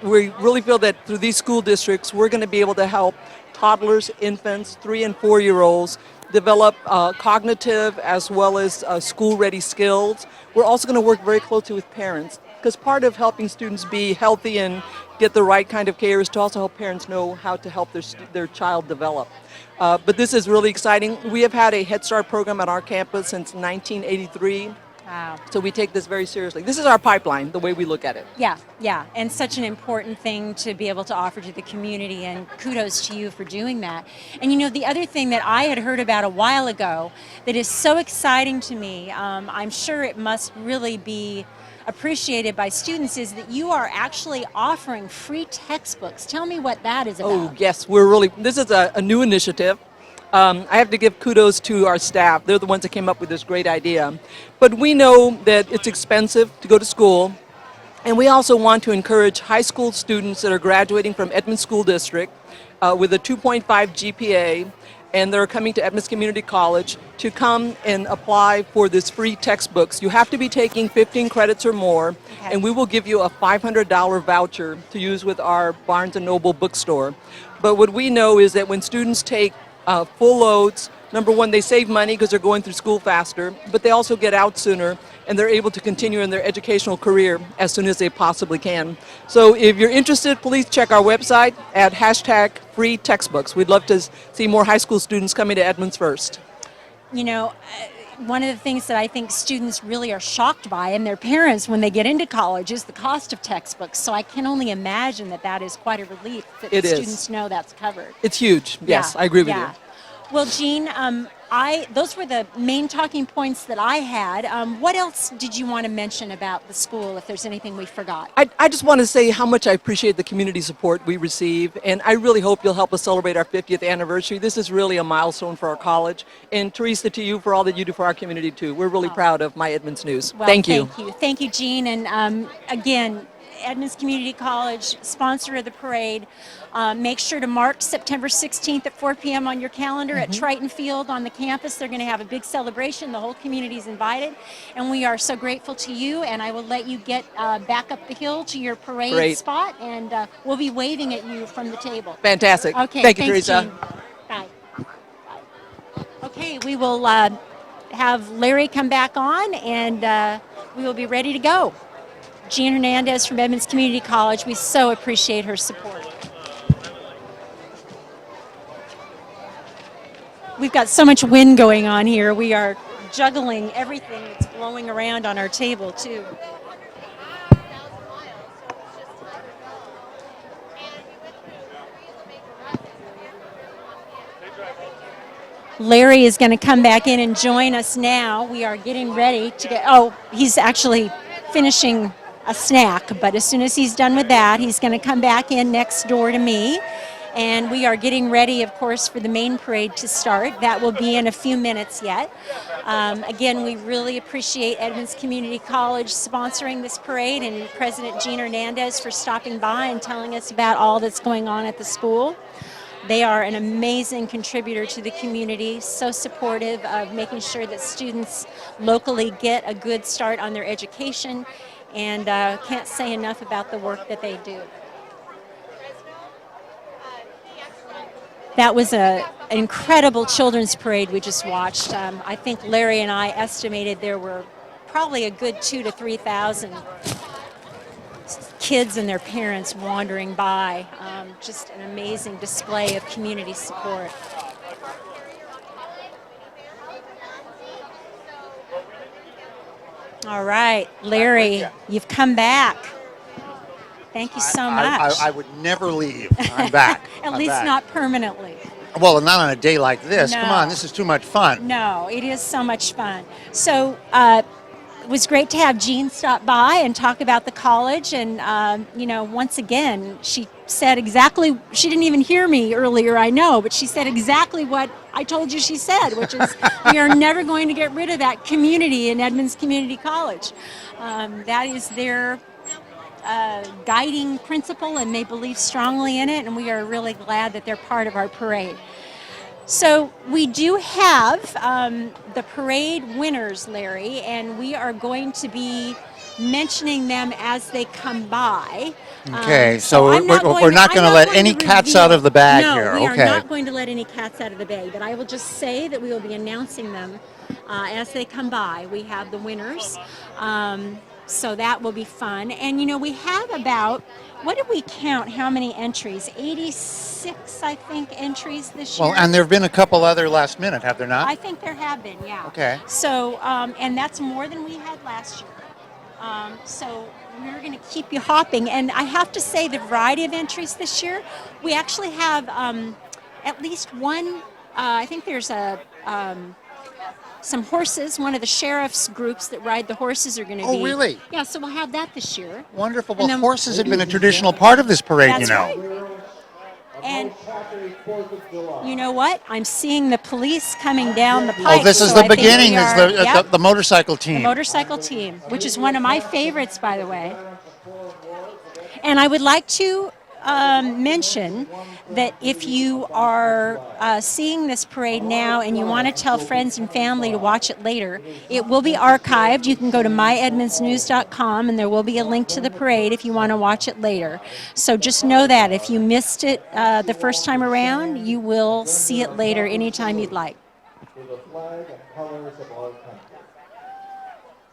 we really feel that through these school districts, we're going to be able to help toddlers, infants, 3 and 4-year-olds develop cognitive as well as school-ready skills. We're also going to work very closely with parents because part of helping students be healthy and get the right kind of care is to also help parents know how to help their child develop. But this is really exciting. We have had a Head Start program at our campus since 1983. Wow. So we take this very seriously. This is our pipeline, the way we look at it. Yeah, and such an important thing to be able to offer to the community, and kudos to you for doing that. And you know, the other thing that I had heard about a while ago that is so exciting to me, I'm sure it must really be appreciated by students, is that you are actually offering free textbooks. Tell me what that is about. Oh, yes, this is a new initiative. I have to give kudos to our staff. They're the ones that came up with this great idea. But we know that it's expensive to go to school, and we also want to encourage high school students that are graduating from Edmonds School District with a 2.5 GPA and they're coming to Edmonds Community College to come and apply for this free textbooks. You have to be taking 15 credits or more, Okay. and we will give you a $500 voucher to use with our Barnes & Noble bookstore. But what we know is that when students take full loads, number one, they save money because they're going through school faster, but they also get out sooner, and they're able to continue in their educational career as soon as they possibly can. So if you're interested, please check our website at #free textbooks. We'd love to see more high school students coming to Edmonds first. You know, one of the things that I think students really are shocked by, and their parents when they get into college, is the cost of textbooks. So I can only imagine that that is quite a relief that It the is. students know that's covered. It's huge. Yes, Yeah, I agree with yeah. you. Well, Jean, those were the main talking points that I had. What else did you want to mention about the school, if there's anything we forgot? I just want to say how much I appreciate the community support we receive, and I really hope you'll help us celebrate our 50th anniversary. This is really a milestone for our college. And Teresa, to you for all that you do for our community, too. We're really proud of My Edmonds News. Well, Thank you. Thank you, Jean. And again, Edmonds Community College, sponsor of the parade. Make sure to mark September 16th at 4 p.m. on your calendar at Triton Field on the campus. They're going to have a big celebration. The whole community is invited. And we are so grateful to you. And I will let you get back up the hill to your parade Great. spot. And we'll be waving at you from the table. Fantastic. Okay, Thank you, thanks, Teresa. Jean. Bye. Bye. Okay, we will have Larry come back on, and we will be ready to go. Jean Hernandez from Edmonds Community College, we so appreciate her support. We've got so much wind going on here. We are juggling everything that's blowing around on our table, too. Larry is going to come back in and join us now. We are getting ready to get, he's actually finishing a snack, but as soon as he's done with that, he's going to come back in next door to me. And we are getting ready, of course, for the main parade to start. That will be in a few minutes yet. Again, we really appreciate Edmonds Community College sponsoring this parade, and President Jean Hernandez for stopping by and telling us about all that's going on at the school. They are an amazing contributor to the community, so supportive of making sure that students locally get a good start on their education, and can't say enough about the work that they do. That was an incredible children's parade we just watched. I think Larry and I estimated there were probably a good 2,000 to 3,000 kids and their parents wandering by. Just an amazing display of community support. All right, Larry, you've come back. Thank you so much. I would never leave. I'm back. At I'm least back. not permanently. Well, not on a day like this. No. Come on, this is too much fun. No, it is so much fun. So it was great to have Jean stop by and talk about the college. And, once again, she said exactly, she didn't even hear me earlier, I know, but she said exactly what I told you she said, which is we are never going to get rid of that community in Edmonds Community College. That is their guiding principle, and they believe strongly in it, and we are really glad that they're part of our parade. So we do have the parade winners, Larry, and we are going to be mentioning them as they come by. Okay, so we're not going to let any cats reveal. out of the bag No, here. we Okay. are not going to let any cats out of the bag, but I will just say that we will be announcing them as they come by. We have the winners, so that will be fun. And, we have about, what did we count, how many entries? 86, I think, entries this year. Well, and there have been a couple other last minute, have there not? I think there have been, yeah. Okay. So, and that's more than we had last year. So we're going to keep you hopping. And I have to say, the variety of entries this year, we actually have at least one, I think there's some horses. One of the sheriff's groups that ride the horses are going to be. Oh, really? Yeah, so we'll have that this year. Wonderful. And Well, then- horses have been a traditional part of this parade, That's right. And you know what? I'm seeing the police coming down the pike. Oh, this is so the I think beginning. we Is are- the, yep, the motorcycle the team. motorcycle team, which is one of my favorites, by the way. And I would like to mention that if you are seeing this parade now and you want to tell friends and family to watch it later, it will be archived. You can go to myedmondsnews.com and there will be a link to the parade if you want to watch it later. So just know that if you missed it the first time around, you will see it later anytime you'd like. With the flag and colors of our country.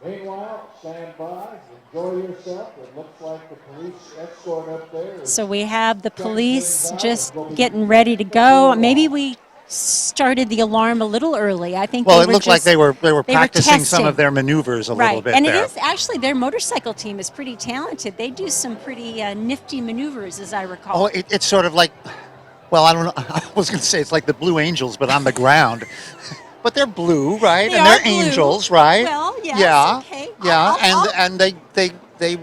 Meanwhile, stand by, enjoy yourself. It looks like the police escort up there is So we have the police just getting ready to go. Maybe we started the alarm a little early. I think Well, they it were looked like just, they were practicing some testing. of their maneuvers a little Right, bit and there. it is actually their motorcycle team is pretty talented. They do some pretty nifty maneuvers, as I recall. Oh, it's sort of like, well, I don't know. I was going to say it's like the Blue Angels, but on the ground. But they're blue, right? They And are they're blue. angels, right? Well, yes, Yeah. okay. Yeah, I'll- and they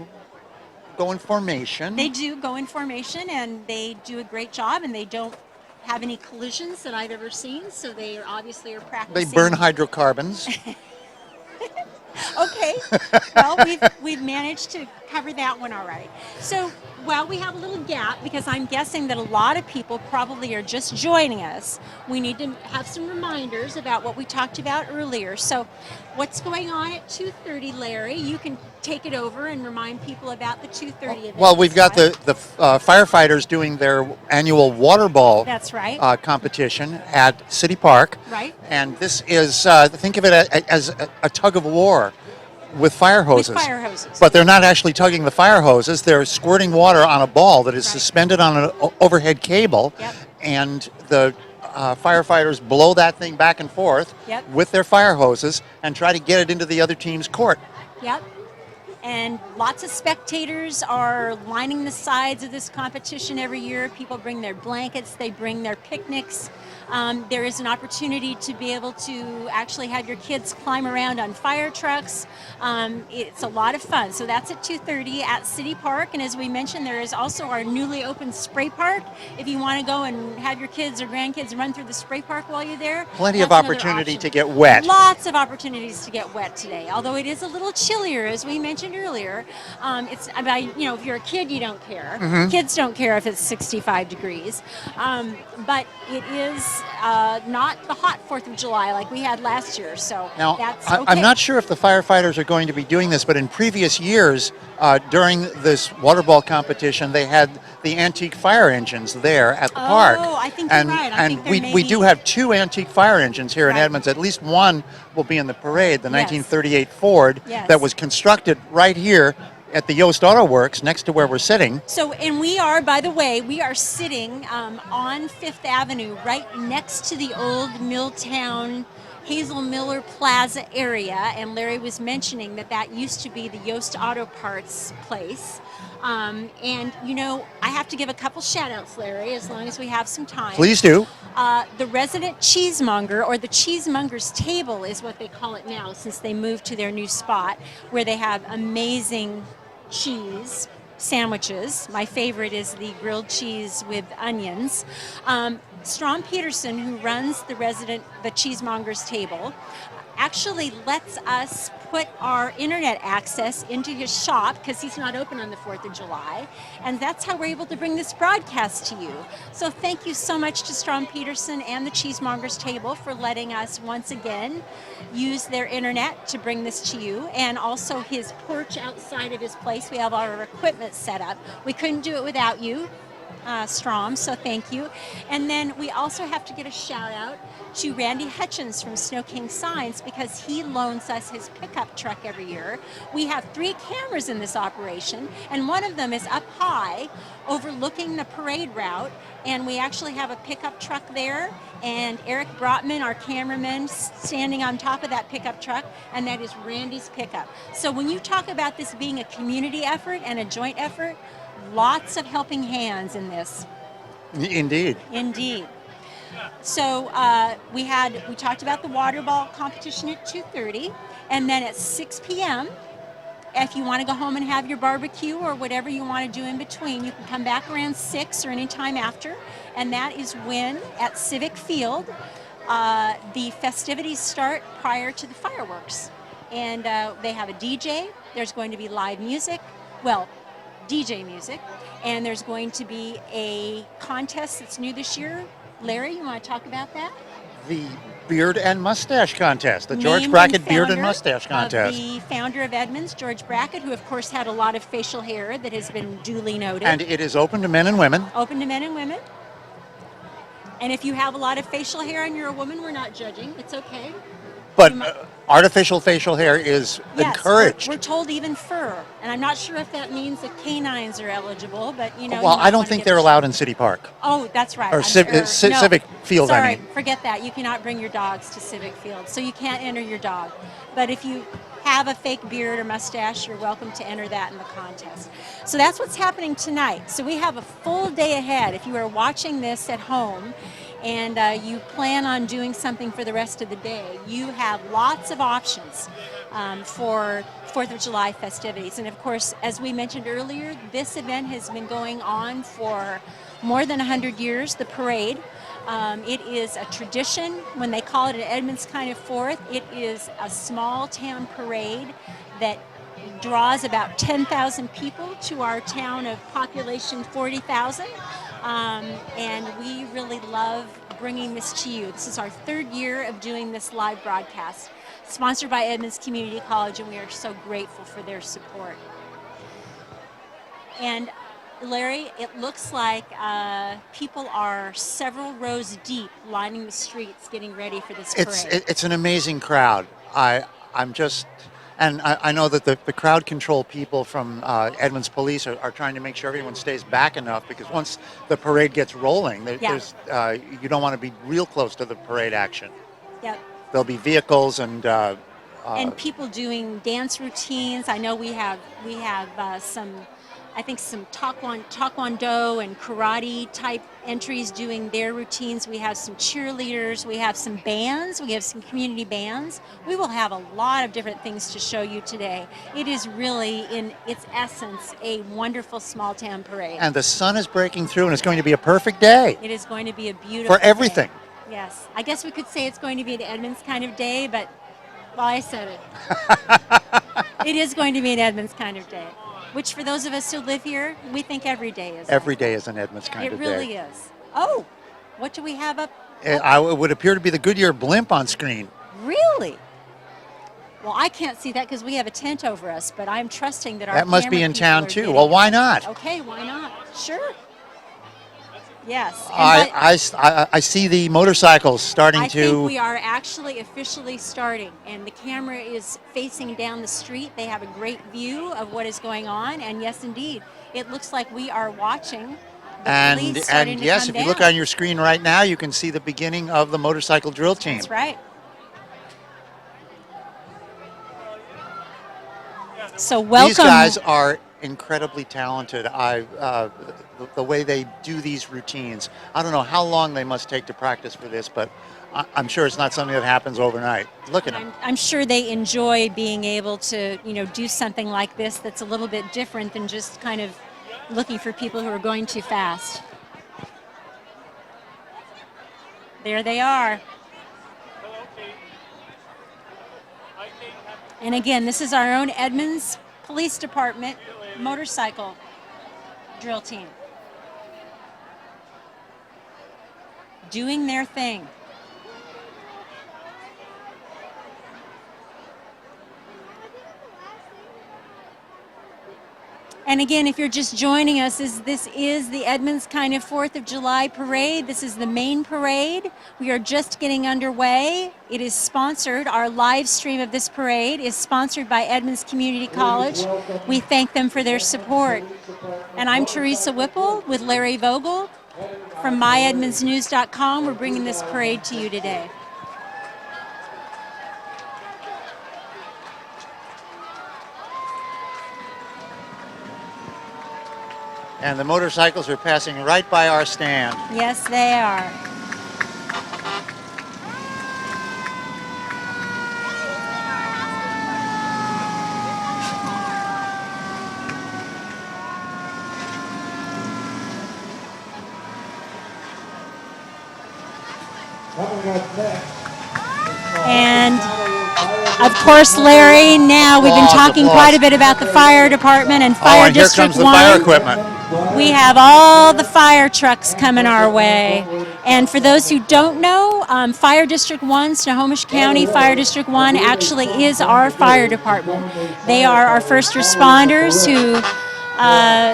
go in formation. They do go in formation, and they do a great job, and they don't have any collisions that I've ever seen. So they obviously are They practicing. burn hydrocarbons. Okay. Well, we've managed to cover that one all right. So while we have a little gap, because I'm guessing that a lot of people probably are just joining us, we need to have some reminders about what we talked about earlier. So what's going on at 2:30, Larry? You can take it over and remind people about the 2:30 event. Well, we've got the firefighters doing their annual water ball That's right. competition at City Park. Right. And this is, think of it as a tug of war with fire hoses. With fire hoses. But they're not actually tugging the fire hoses. They're squirting water on a ball that is Right. suspended on an overhead cable. Yep. And the firefighters blow that thing back and forth Yep. with their fire hoses and try to get it into the other team's court. Yep. And lots of spectators are lining the sides of this competition every year. People bring their blankets, they bring their picnics. There is an opportunity to be able to actually have your kids climb around on fire trucks. It's a lot of fun. So that's at 2:30 at City Park. And as we mentioned, there is also our newly opened spray park. If you want to go and have your kids or grandkids run through the spray park while you're there. Plenty of that's another opportunity option. to get wet. Lots of opportunities to get wet today, although it is a little chillier, as we mentioned earlier. It's about, if you're a kid, you don't care. Mm-hmm. Kids don't care if it's 65 degrees. But it is not the hot 4th of July like we had last year, so Now, that's okay. I'm not sure if the firefighters are going to be doing this, but in previous years, during this water ball competition, they had the antique fire engines there at the park. Oh, I think you're and, right. I And think there we, may we be- do have 2 antique fire engines here in Right. Edmonds. At least one will be in the parade, the Yes. 1938 Ford Yes. that was constructed right here at the Yost Auto Works next to where we're sitting. So, and we are, by the way, we are sitting on Fifth Avenue right next to the old Milltown Hazel Miller Plaza area. And Larry was mentioning that used to be the Yost Auto Parts place. And, I have to give a couple shout outs, Larry, as long as we have some time. Please do. The resident cheesemonger, or the cheesemonger's table is what they call it now since they moved to their new spot, where they have amazing cheese sandwiches. My favorite is the grilled cheese with onions. Strom Peterson, who runs the cheesemonger's table, actually lets us put our internet access into his shop because he's not open on the 4th of July. And that's how we're able to bring this broadcast to you. So thank you so much to Strom Peterson and the Cheesemonger's Table for letting us once again use their internet to bring this to you. And also his porch outside of his place. We have all our equipment set up. We couldn't do it without you, Strom, so thank you. And then we also have to get a shout out to Randy Hutchins from Snow King Signs because he loans us his pickup truck every year. We have 3 cameras in this operation, and one of them is up high overlooking the parade route, and we actually have a pickup truck there, and Eric Brotman, our cameraman, standing on top of that pickup truck, and that is Randy's pickup. So when you talk about this being a community effort and a joint effort, lots of helping hands in this. Indeed. Indeed. So we talked about the water ball competition at 2:30, and then at 6 p.m., if you want to go home and have your barbecue or whatever you want to do in between, you can come back around 6 or any time after, and that is when at Civic Field the festivities start prior to the fireworks. And they have a DJ. There's going to be live music. Well, DJ music, and there's going to be a contest that's new this year. Larry, you want to talk about that? The beard and mustache contest, the George Name Brackett beard and founder mustache contest. Of the founder of Edmonds, George Brackett, who of course had a lot of facial hair that has been duly noted. And it is open to men and women. Open to men and women. And if you have a lot of facial hair and you're a woman, we're not judging. It's okay. But artificial facial hair is Yes, encouraged. We're told even fur. And I'm not sure if that means that canines are eligible, but you know. Well, you might I don't wanna think get they're a- allowed in City Park. Oh, that's right. Or I'm civic field, I Sorry, mean. forget that. You cannot bring your dogs to civic field, so you can't enter your dog. But if you have a fake beard or mustache, you're welcome to enter that in the contest. So that's what's happening tonight. So we have a full day ahead. If you are watching this at home and you plan on doing something for the rest of the day, you have lots of options for 4th of July festivities. And of course, as we mentioned earlier, this event has been going on for more than 100 years, the parade. It is a tradition. When they call it an Edmonds kind of 4th, it is a small town parade that draws about 10,000 people to our town of population 40,000. And we really love bringing this to you. This is our 3rd year of doing this live broadcast, sponsored by Edmonds Community College, and we are so grateful for their support. And Larry, it looks like people are several rows deep lining the streets getting ready for this parade. It's an amazing crowd. I'm just, and I know that the crowd control people from Edmonds Police are trying to make sure everyone stays back enough, because once the parade gets rolling, there's you don't want to be real close to the parade action. Yep. There'll be vehicles and people doing dance routines. I know we have some taekwondo and karate type entries doing their routines. We have some cheerleaders. We have some bands. We have some community bands. We will have a lot of different things to show you today. It is really, in its essence, a wonderful small town parade. And the sun is breaking through, and it's going to be a perfect day. It is going to be a beautiful for everything. Day. Yes. I guess we could say it's going to be an Edmonds kind of day, but, well, I said it. It is going to be an Edmonds kind of day. Which, for those of us who live here, we think every day is. Every day is an Edmonds kind of day. It really is. Oh, what do we have up? It would appear to be the Goodyear blimp on screen. Really? Well, I can't see that because we have a tent over us, but I'm trusting that our That must be camera in people town are too. getting Well, it. why not? Okay, why not? Sure. Yes. And I see the motorcycles starting I to. think we are actually officially starting, and the camera is facing down the street. They have a great view of what is going on, and yes, indeed, it looks like we are watching the police starting to yes, come if you look down. on your screen right now, you can see the beginning of the motorcycle drill team. That's right. So welcome. These guys are incredibly talented. The way they do these routines. I don't know how long they must take to practice for this, but I'm sure it's not something that happens overnight. Look at them. I'm sure they enjoy being able to, do something like this that's a little bit different than just kind of looking for people who are going too fast. There they are. And again, this is our own Edmonds Police Department motorcycle drill team. Doing their thing. And again, if you're just joining us, this is the Edmonds kind of 4th of July parade. This is the main parade. We are just getting underway. It is sponsored, our live stream of this parade is sponsored by Edmonds Community College. We thank them for their support. And I'm Teresa Whipple with Larry Vogel from myedmondsnews.com. We're bringing this parade to you today. And the motorcycles are passing right by our stand. Yes, they are. Coming up next, And of course, Larry, now we've been talking quite a bit about the fire department and Fire and here District comes the 1. fire equipment. We have all the fire trucks coming our way. And for those who don't know, Fire District 1, Snohomish County Fire District 1 actually is our fire department. They are our first responders who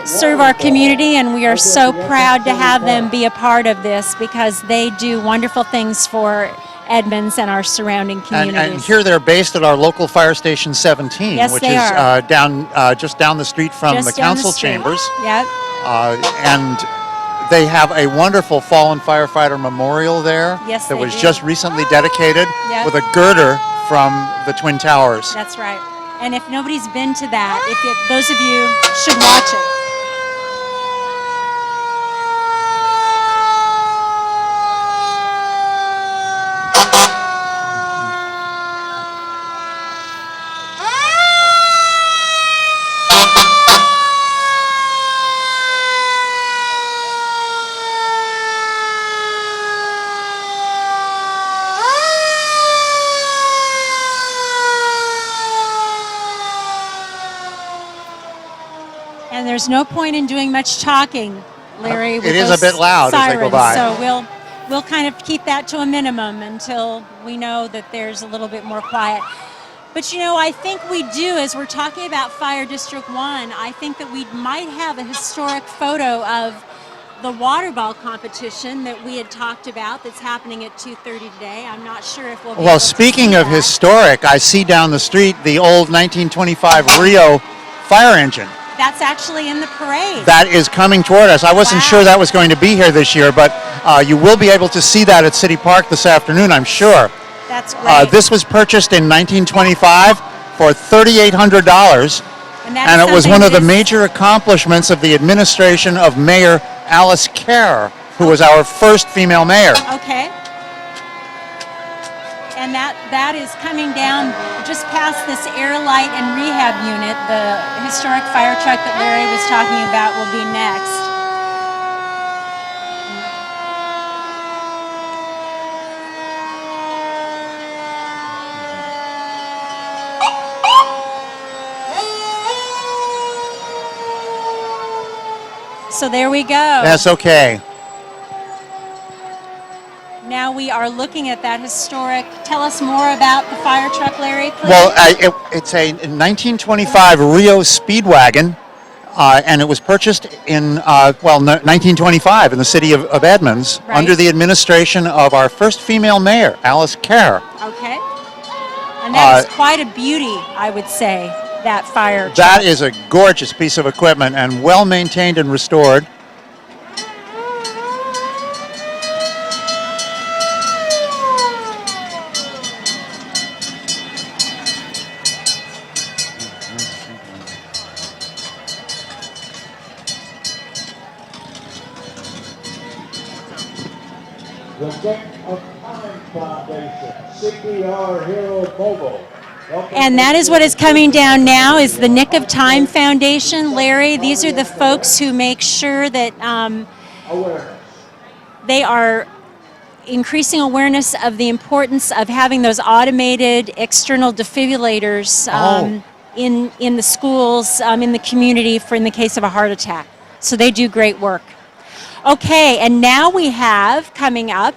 serve our community, and we are so proud to have them be a part of this because they do wonderful things for Edmonds and our surrounding communities. And here they're based at our local fire station 17, Yes, which they is are. just down the street from Just the down council street. chambers. Yep. And they have a wonderful fallen firefighter memorial there Yes, that they was do. just recently dedicated Yep. with a girder from the Twin Towers. That's right. And if nobody's been to that, those of you should watch it. And there's no point in doing much talking, Larry. It with is those a bit loud as they go sirens. by. So we'll kind of keep that to a minimum until we know that there's a little bit more quiet. But I think we do, as we're talking about Fire District 1, I think that we might have a historic photo of the water ball competition that we had talked about that's happening at 2:30 today. I'm not sure if we'll be able Well, to speaking see of that. historic, I see down the street the old 1925 Rio fire engine. That's actually in the parade. That is coming toward us. I wasn't Wow. sure that was going to be here this year, but you will be able to see that at City Park this afternoon, I'm sure. That's great. This was purchased in 1925 for $3,800, that's and it was something one of that the is- major accomplishments of the administration of Mayor Alice Kerr, who was our first female mayor. Okay. And that is coming down just past this air light and rehab unit. The historic fire truck that Larry was talking about will be next. So there we go. That's okay. Now we are looking at that historic. Tell us more about the fire truck, Larry, please. Well, it's a 1925 Rio Speedwagon, and it was purchased in 1925 in the city of Edmonds Right. under the administration of our first female mayor, Alice Kerr. Okay. And that is quite a beauty, I would say, that fire truck. That is a gorgeous piece of equipment and well maintained and restored. The Deck of Time Foundation, CPR Hero Mobile. And that is what is coming down now is the Nick of Time Foundation. Larry, these are the folks who make sure that Awareness. they are increasing awareness of the importance of having those automated external defibrillators in the schools, in the community in the case of a heart attack. So they do great work. Okay, and now we have coming up,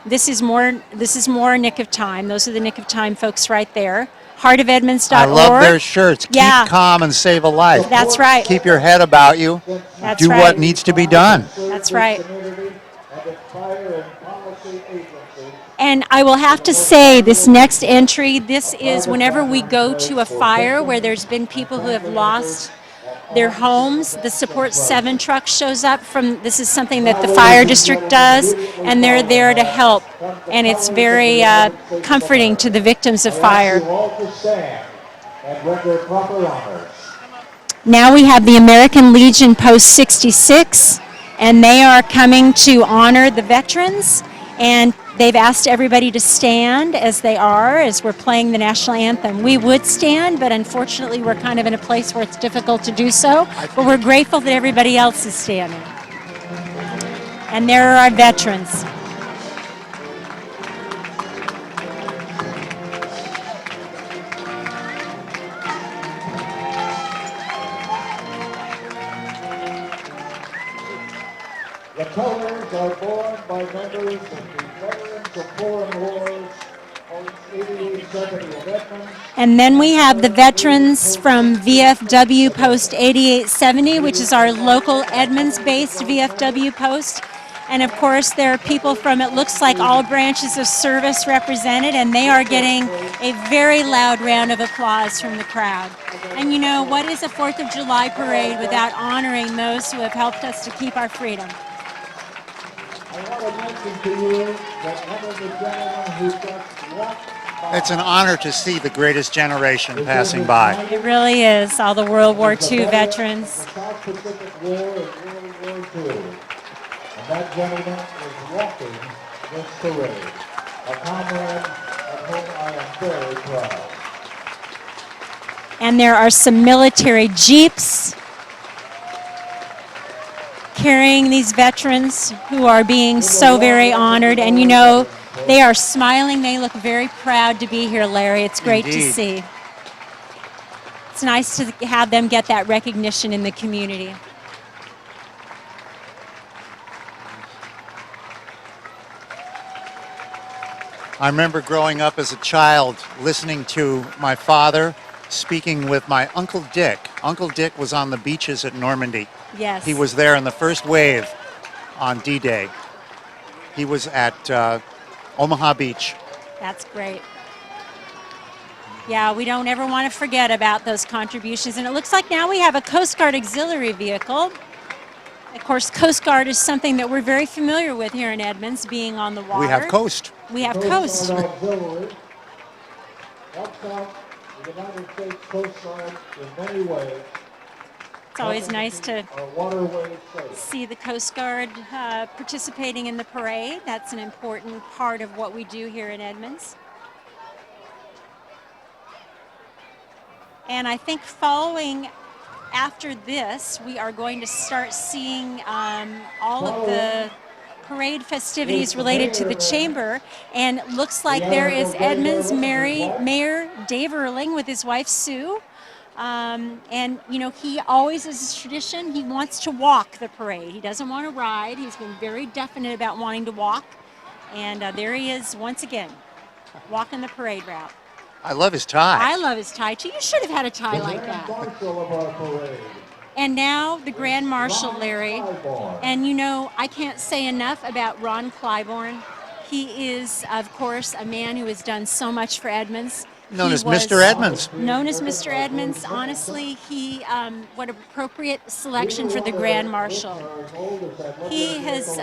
this is more Nick of Time. Those are the Nick of Time folks right there. Heartofedmonds.org. I love their shirts. Yeah. Keep calm and save a life. That's right. Keep your head about you. That's Do right. what needs to be done. That's right. Community and its fire and policy agencies. And I will have to say, this next entry, this is whenever we go to a fire where there's been people who have lost their homes, the Support 7 truck shows up this is something that the fire district does, and they're there to help. And it's very comforting to the victims of fire. You all to stand and render proper honors. Now we have the American Legion Post 66, and they are coming to honor the veterans. And they've asked everybody to stand as we're playing the national anthem. We would stand, but unfortunately we're kind of in a place where it's difficult to do so. But we're grateful that everybody else is standing. And there are our veterans. colors are borne by members of the Veterans of Foreign Wars, Post 8870 of Edmonds. And then we have the veterans from VFW Post 8870, which is our local Edmonds-based VFW post. And of course, there are people from, it looks like, all branches of service represented, and they are getting a very loud round of applause from the crowd. And you know, what is a 4th of July parade without honoring those who have helped us to keep our freedom? I want to mention to you that one of the gentlemen who just walked by. It's an honor to see the greatest generation passing by. It really is, all the World War II veterans. The South Pacific War and World War II. And that gentleman is walking this parade. A comrade of whom I am very proud. And there are some military jeeps carrying these veterans who are being so very honored. And you know, they are smiling. They look very proud to be here, Larry. It's great to Indeed. see. It's nice to have them get that recognition in the community. I remember growing up as a child listening to my father speaking with my Uncle Dick. Uncle Dick was on the beaches at Normandy. Yes. He was there in the first wave on D-Day. He was at Omaha Beach. That's great. Yeah, we don't ever want to forget about those contributions. And it looks like now we have a Coast Guard auxiliary vehicle. Of course, Coast Guard is something that we're very familiar with here in Edmonds, being on the water. We have Coast. We have Coast. Guard Auxiliary helps out the United States Coast Guard in many ways. It's always nice to Our waterways safe. see the Coast Guard participating in the parade. That's an important part of what we do here in Edmonds. And I think following after this, we are going to start seeing all of the parade festivities related to the chamber. And it looks like there is Edmonds Mayor Dave Erling with his wife Sue. And, you know, he always, as his tradition, he wants to walk the parade. He doesn't want to ride. He's been very definite about wanting to walk. And there he is once again, walking the parade route. I love his tie. I love his tie, too. You should have had a tie like that. Marshal of our parade. And now the Grand Marshal, Larry. And you know, I can't say enough about Ron Clybourne. He is, of course, a man who has done so much for Edmonds. Known He as was Mr. Edmonds. Known as Mr. Edmonds. Honestly, he, what appropriate selection for the Grand Marshal. He has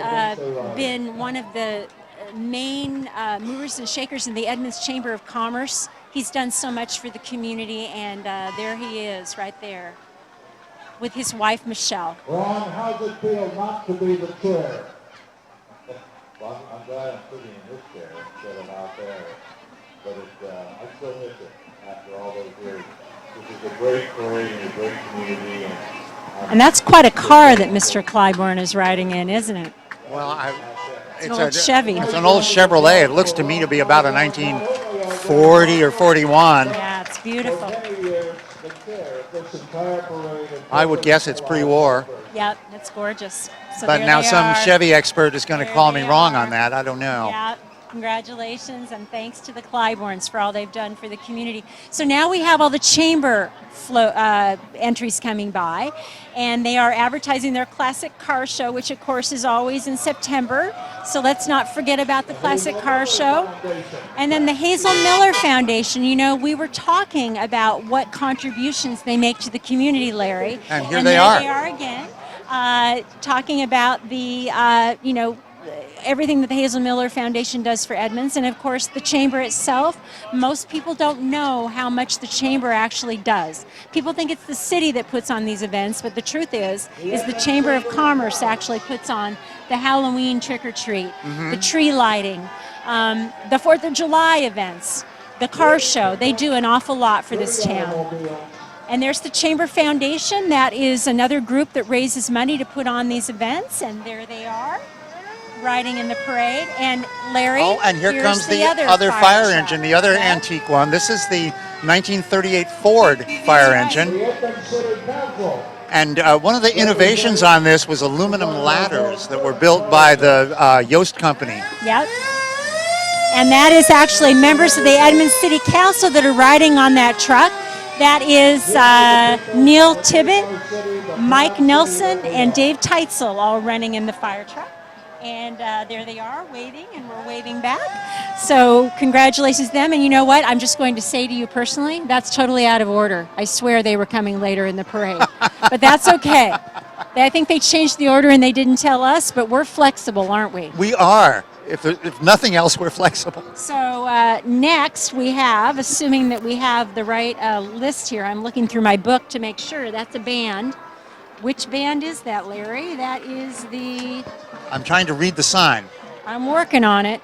been one of the main movers and shakers in the Edmonds Chamber of Commerce. He's done so much for the community, and there he is, right there, with his wife, Michelle. Ron, how's it feel not to be the chair? Well, I'm glad I'm sitting in this chair instead of out there. But I still miss it after all those years. This is a great parade and a great community. And that's quite a car that Mr. Clybourne is riding in, isn't it? Well, It's an old Chevy. It's an old Chevrolet. It looks to me to be about a 1940 or 41. Yeah, it's beautiful. Many years, the chair of this entire parade. I would guess it's pre-war. Yep, it's gorgeous. So But there now they some are. Chevy expert is going to There call me they wrong are. on that. I don't know. Yeah, congratulations and thanks to the Clybournes for all they've done for the community. So now we have all the chamber entries coming by, and they are advertising their classic car show, which of course is always in September. So let's not forget about the classic car show. And then the Hazel Miller Foundation. You know, we were talking about what contributions they make to the community, Larry. And here and they there are. they are again, talking about the, you know, everything that the Hazel Miller Foundation does for Edmonds, and of course the chamber itself. Most people don't know how much the chamber actually does. People think it's the city that puts on these events, but the truth is the Chamber of Commerce actually puts on the Halloween trick-or-treat, the tree lighting, the 4th of July events, the car show. They do an awful lot for this town. And there's the Chamber Foundation. That is another group that raises money to put on these events, and there they are, riding in the parade. And Larry, Oh, and here here's comes the other fire truck. engine, the other Yeah. antique one. This is the 1938 Ford fire engine. The Edmonds City Council. And one of the innovations on this was aluminum ladders that were built by the Yost Company. Yep. And that is actually members of the Edmonds City Council that are riding on that truck. That is Neil Tibbet, Mike Nelson, and Dave Teitzel all running in the fire truck. And there they are waving, and we're waving back. So congratulations to them. And you know what? I'm just going to say to you personally, that's totally out of order. I swear they were coming later in the parade. But that's okay. I think they changed the order and they didn't tell us, but we're flexible, aren't we? We are. If nothing else, we're flexible. So next we have, assuming that we have the right list here, I'm looking through my book to make sure that's a band. Which band is that, Larry? That is the... I'm trying to read the sign. I'm working on it.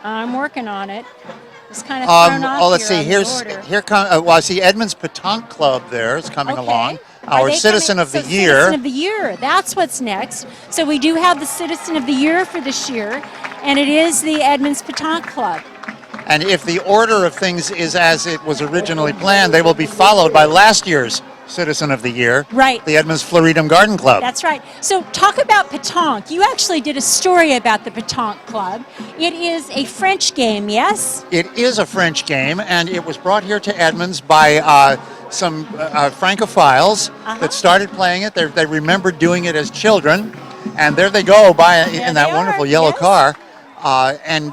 It's kind of thrown off let's see. Here comes. Well, I see Edmonds Petanque Club there is coming along. Our Citizen of the Year. Citizen of the Year. That's what's next. So we do have the Citizen of the Year for this year, and it is the Edmonds Petanque Club. And if the order of things is as it was originally planned, they will be followed by last year's Citizen of the Year. Right. The Edmonds Floridum Garden Club. That's right. So talk about pétanque. You actually did a story about the Pétanque Club. It is a French game, yes? It is a French game, and it was brought here to Edmonds by some Francophiles that started playing it. They remembered doing it as children, and there they go in that wonderful yellow car. And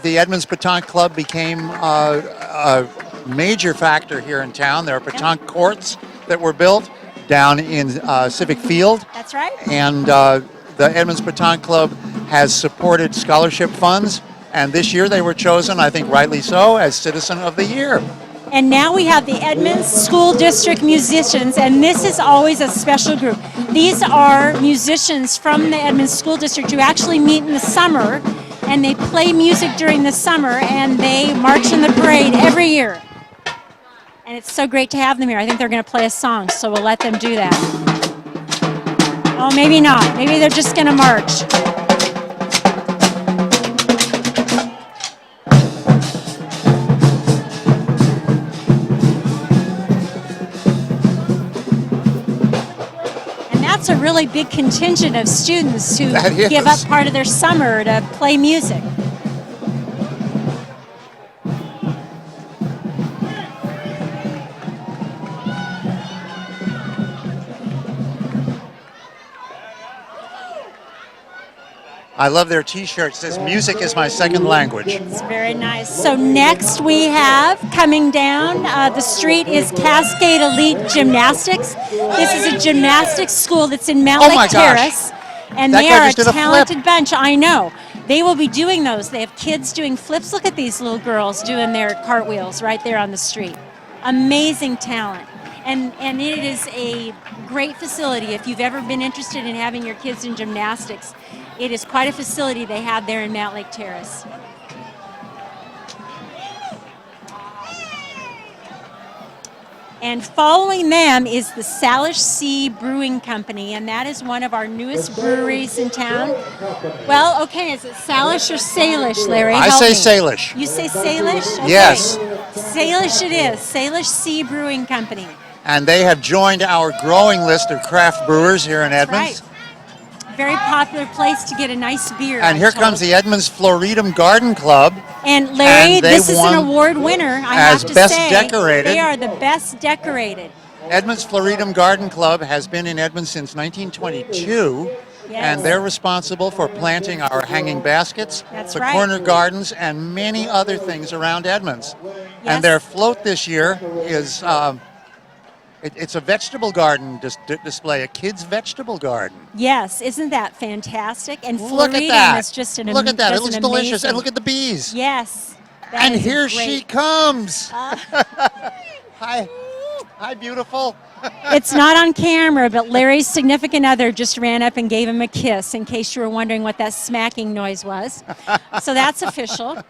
the Edmonds Pétanque Club became a major factor here in town. There are pétanque courts that were built down in Civic Field. That's right. And the Edmonds Pétanque Club has supported scholarship funds, and this year they were chosen, I think rightly so, as Citizen of the Year. And now we have the Edmonds School District musicians, and this is always a special group. These are musicians from the Edmonds School District who actually meet in the summer, and they play music during the summer, and they march in the parade every year. And it's so great to have them here. I think they're going to play a song, so we'll let them do that. Oh, maybe not. Maybe they're just going to march. And that's a really big contingent of students who give up part of their summer to play music. I love their T-shirt. It says, "Music is my second language." It's very nice. So next we have, coming down the street, is Cascade Elite Gymnastics. This is a gymnastics school that's in Mount Lake Terrace. And they are a talented bunch. I know. They will be doing those. They have kids doing flips. Look at these little girls doing their cartwheels right there on the street. Amazing talent. And it is a great facility. If you've ever been interested in having your kids in gymnastics, it is quite a facility they have there in Mount Lake Terrace. And following them is the Salish Sea Brewing Company, and that is one of our newest breweries in town. Well, okay, is it Salish or Salish, Larry? I say Salish. You say Salish? Okay. Yes. Salish it is, Salish Sea Brewing Company. And they have joined our growing list of craft brewers here in Edmonds. Right. Very popular place to get a nice beer. And here comes the Edmonds Floridum Garden Club. And Larry, this is an award winner, I have to say. As best decorated. They are the best decorated. Edmonds Floridum Garden Club has been in Edmonds since 1922. Yes. And they're responsible for planting our hanging baskets, the corner gardens, and many other things around Edmonds. Yes. And their float this year is... it's a vegetable garden display, a kid's vegetable garden. Yes, isn't that fantastic? And look at that. Is just an look at that. It looks amazing. Delicious. And look at the bees. Yes. And here she comes. Hi. Hi, beautiful. It's not on camera, but Larry's significant other just ran up and gave him a kiss, in case you were wondering what that smacking noise was. So that's official.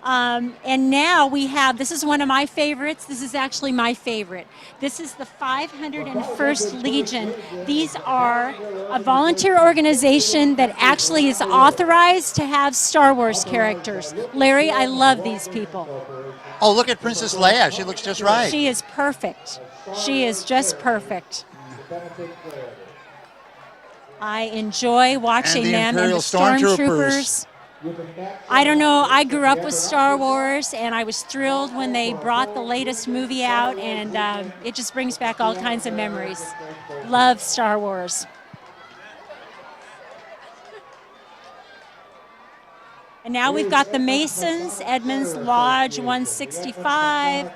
And now we have, this is one of my favorites. This is actually my favorite. This is the 501st Legion. These are a volunteer organization that actually is authorized to have Star Wars characters. Larry, I love these people. Oh, look at Princess Leia. She looks just right. She is perfect. She is just perfect. I enjoy watching the them. Imperial and the Stormtroopers. I don't know, I grew up with Star Wars, and I was thrilled when they brought the latest movie out, and it just brings back all kinds of memories. Love Star Wars. And now we've got the Masons, Edmonds Lodge 165.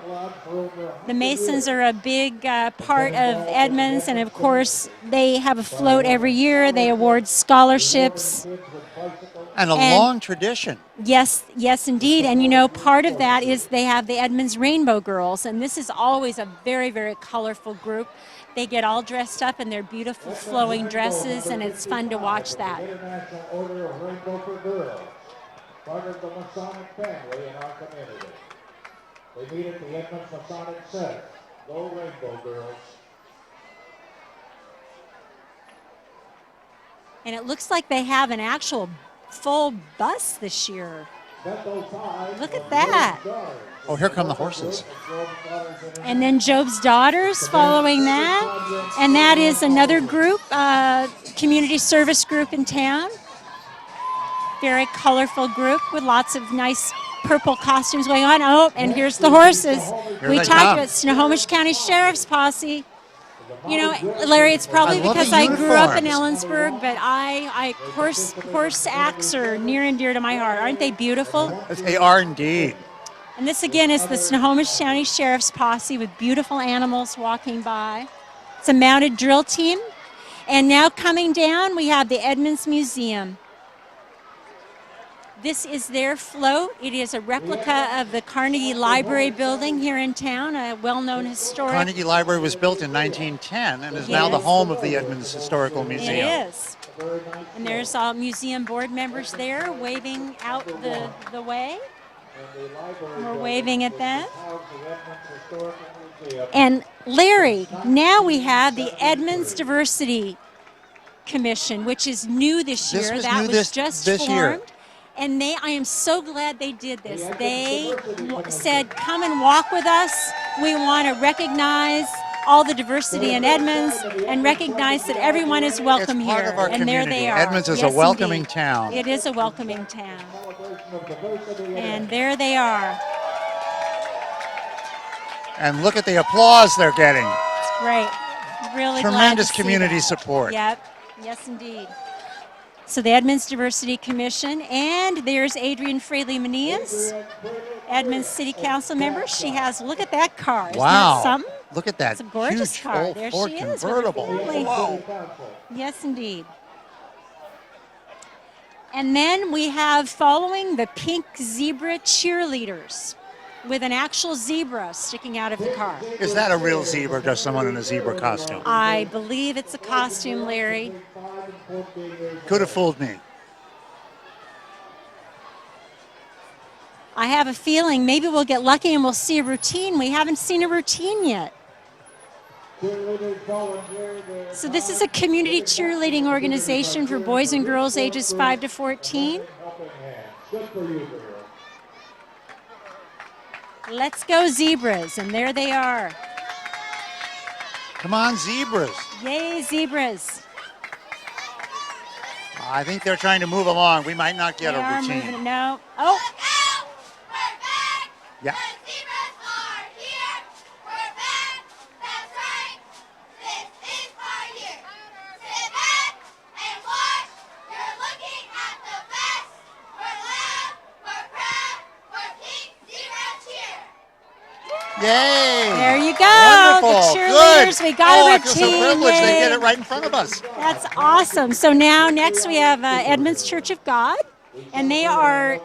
The Masons are a big part of Edmonds, and of course, they have a float every year. They award scholarships. And a long tradition. Yes, yes, indeed. And you know, part of that is they have the Edmonds Rainbow Girls, and this is always a very, very colorful group. They get all dressed up in their beautiful flowing dresses, and it's fun to watch that. International Order of Rainbow for Girls, part of the Masonic family in our community. They meet at the Edmonds Masonic Center. Go Rainbow Girls. And it looks like they have an actual full bus this year. Look at that. Oh, here come the horses. And then Job's Daughters following that. And that is another group, community service group in town. Very colorful group with lots of nice purple costumes going on. Oh, and here's the horses. We talked about Snohomish County Sheriff's Posse. You know, Larry, it's probably because I grew up in Ellensburg, but horse acts are near and dear to my heart. Aren't they beautiful? They are indeed. And this again is the Snohomish County Sheriff's Posse with beautiful animals walking by. It's a mounted drill team. And now coming down, we have the Edmonds Museum. This is their float. It is a replica of the Carnegie Library building here in town, a well-known historic. Carnegie Library was built in 1910 and is now the home of the Edmonds Historical Museum. It is. And there's all museum board members there waving out the way. And we're waving at them. And Larry, now we have the Edmonds Diversity Commission, which is new this year. That was just formed. And I am so glad they did this. They said, come and walk with us. We want to recognize all the diversity in Edmonds and recognize that everyone is welcome it's part here. Of our and community. there they are. Edmonds is yes, a welcoming indeed. town. It is a welcoming town. And there they are. And look at the applause they're getting. It's great. Really Tremendous glad to community see that. support. Yep. Yes, indeed. So the Edmonds Diversity Commission, and there's Adrienne Fraley-Menez, Edmonds City Council member. She has, look at that car. Isn't that something? Look at that. It's a gorgeous huge car. old There Ford she is. convertible. Whoa. Yes, indeed. And then we have following the pink zebra cheerleaders with an actual zebra sticking out of the car. Is that a real zebra or just someone in a zebra costume? I believe it's a costume, Larry. Could have fooled me. I have a feeling maybe we'll get lucky and we'll see a routine. We haven't seen a routine yet. So this is a community cheerleading organization for boys and girls ages 5 to 14. Let's go zebras, and there they are. Come on, zebras. Yay, zebras. I think they're trying to move along. We might not get They a are routine. moving. No. Oh. Yeah. Yay! There you go. Wonderful. The cheerleaders. Good. We got a I routine. feel so privileged. They Yay. did it right in front of us. That's awesome. So now next we have Edmonds Church of God, and they are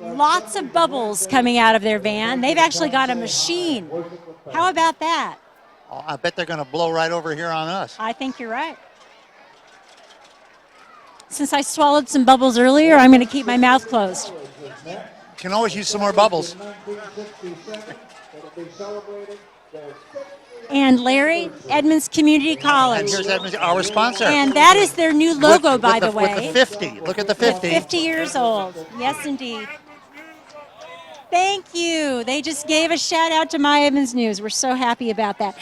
lots of bubbles coming out of their van. They've actually got a machine. How about that? Oh, I bet they're going to blow right over here on us. I think you're right. Since I swallowed some bubbles earlier, I'm going to keep my mouth closed. Can always use some more bubbles. And Larry, Edmonds Community College. And here's Edmonds, our sponsor. And that is their new logo, by the way. With the 50. Look at the 50. 50 years old. Yes, indeed. Thank you. They just gave a shout out to My Edmonds News. We're so happy about that.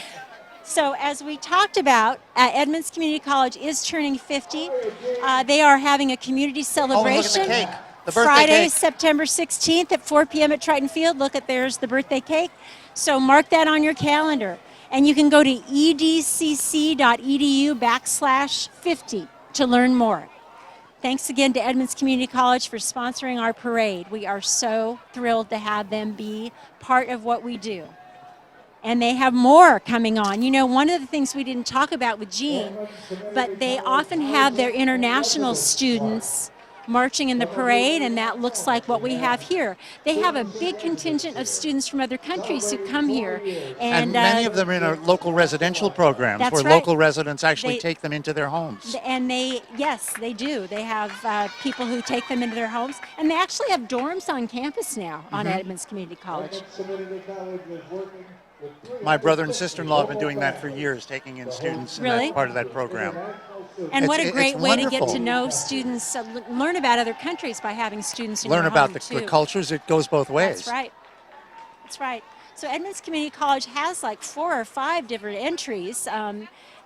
So as we talked about, Edmonds Community College is turning 50. They are having a community celebration. cake. The birthday Friday, cake. September 16th at 4 p.m. at Triton Field. Look at there's the birthday cake. So mark that on your calendar. And you can go to edcc.edu/50 to learn more. Thanks again to Edmonds Community College for sponsoring our parade. We are so thrilled to have them be part of what we do. And they have more coming on. You know, one of the things we didn't talk about with Gene, but they often have their international students marching in the parade, and that looks like what we have here. They have a big contingent of students from other countries who come here. And many of them are in our local residential programs That's where right. local residents actually They- take them into their homes. And yes, they do. They have people who take them into their homes, and they actually have dorms on campus now on Edmonds Community College. My brother and sister-in-law have been doing that for years, taking in students in Really? that part of that program. And what a It's great way to get wonderful. to know students, learn about other countries by having students in Learn your about home, the too. cultures. It goes both ways. That's right. That's right. So Edmonds Community College has like 4 or 5 different entries.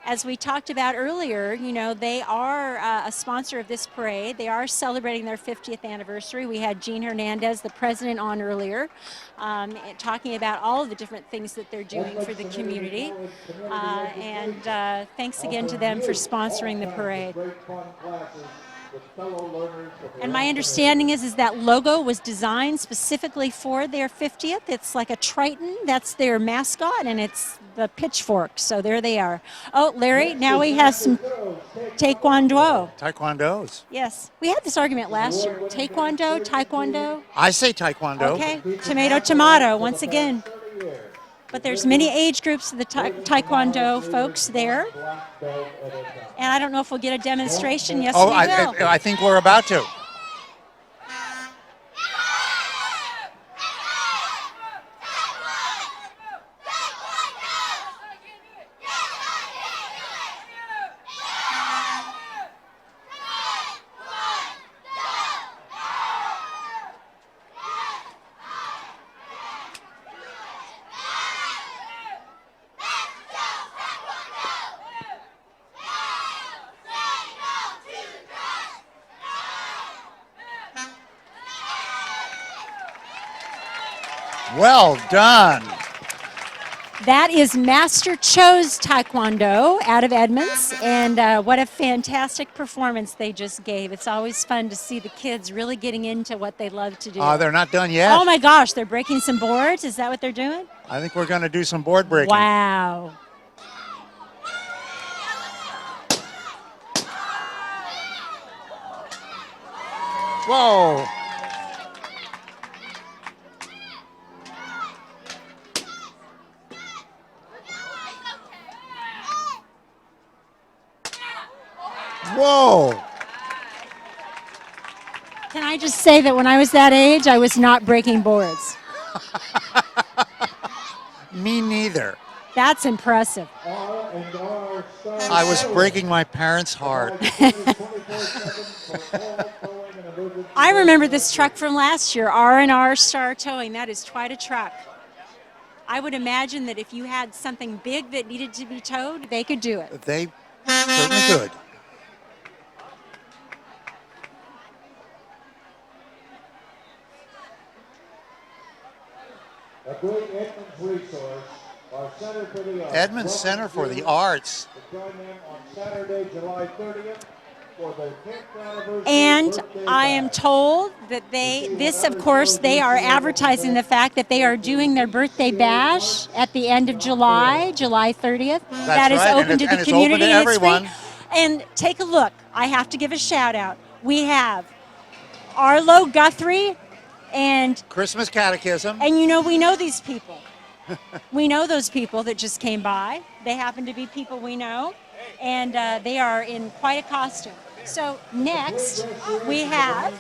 As we talked about earlier, you know, they are a sponsor of this parade. They are celebrating their 50th anniversary. We had Gene Hernandez, the president, on earlier, talking about all of the different things that they're doing for the community. Thanks again to them for sponsoring the parade. And my understanding is that logo was designed specifically for their 50th. It's like a Triton, that's their mascot, and it's the pitchfork. So there they are. Oh, Larry, now we have some Taekwondo. Taekwondos. Yes, we had this argument last year. Taekwondo. I say Taekwondo. Okay, tomato, once again. But there's many age groups of the Taekwondo folks there. And I don't know if we'll get a demonstration. Yes, Oh, we will. I think we're about to. Well done. That is Master Cho's Taekwondo out of Edmonds, and what a fantastic performance they just gave. It's always fun to see the kids really getting into what they love to do. They're not done yet. Oh my gosh, they're breaking some boards? Is that what they're doing? I think we're going to do some board breaking. Wow. Whoa. Whoa. Can I just say that when I was that age, I was not breaking boards. Me neither. That's impressive. I was breaking my parents' heart. I remember this truck from last year, R&R Star Towing. That is quite a truck. I would imagine that if you had something big that needed to be towed, they could do it. They certainly could. A great Edmonds resource, our Center for the Arts. Edmonds Center for the Arts. To join them on Saturday, July 30th for their 10th anniversary And birthday I am bash. told that they are advertising the fact that they are doing their birthday bash at the end of July, July 30th. That is right, open and to it's the open to community and it's free. everyone. And take a look. I have to give a shout out. We have Arlo Guthrie and Christmas Catechism. you know, we know these people. We know those people that just came by. They happen to be people we know, and they are in quite a costume. So next, we have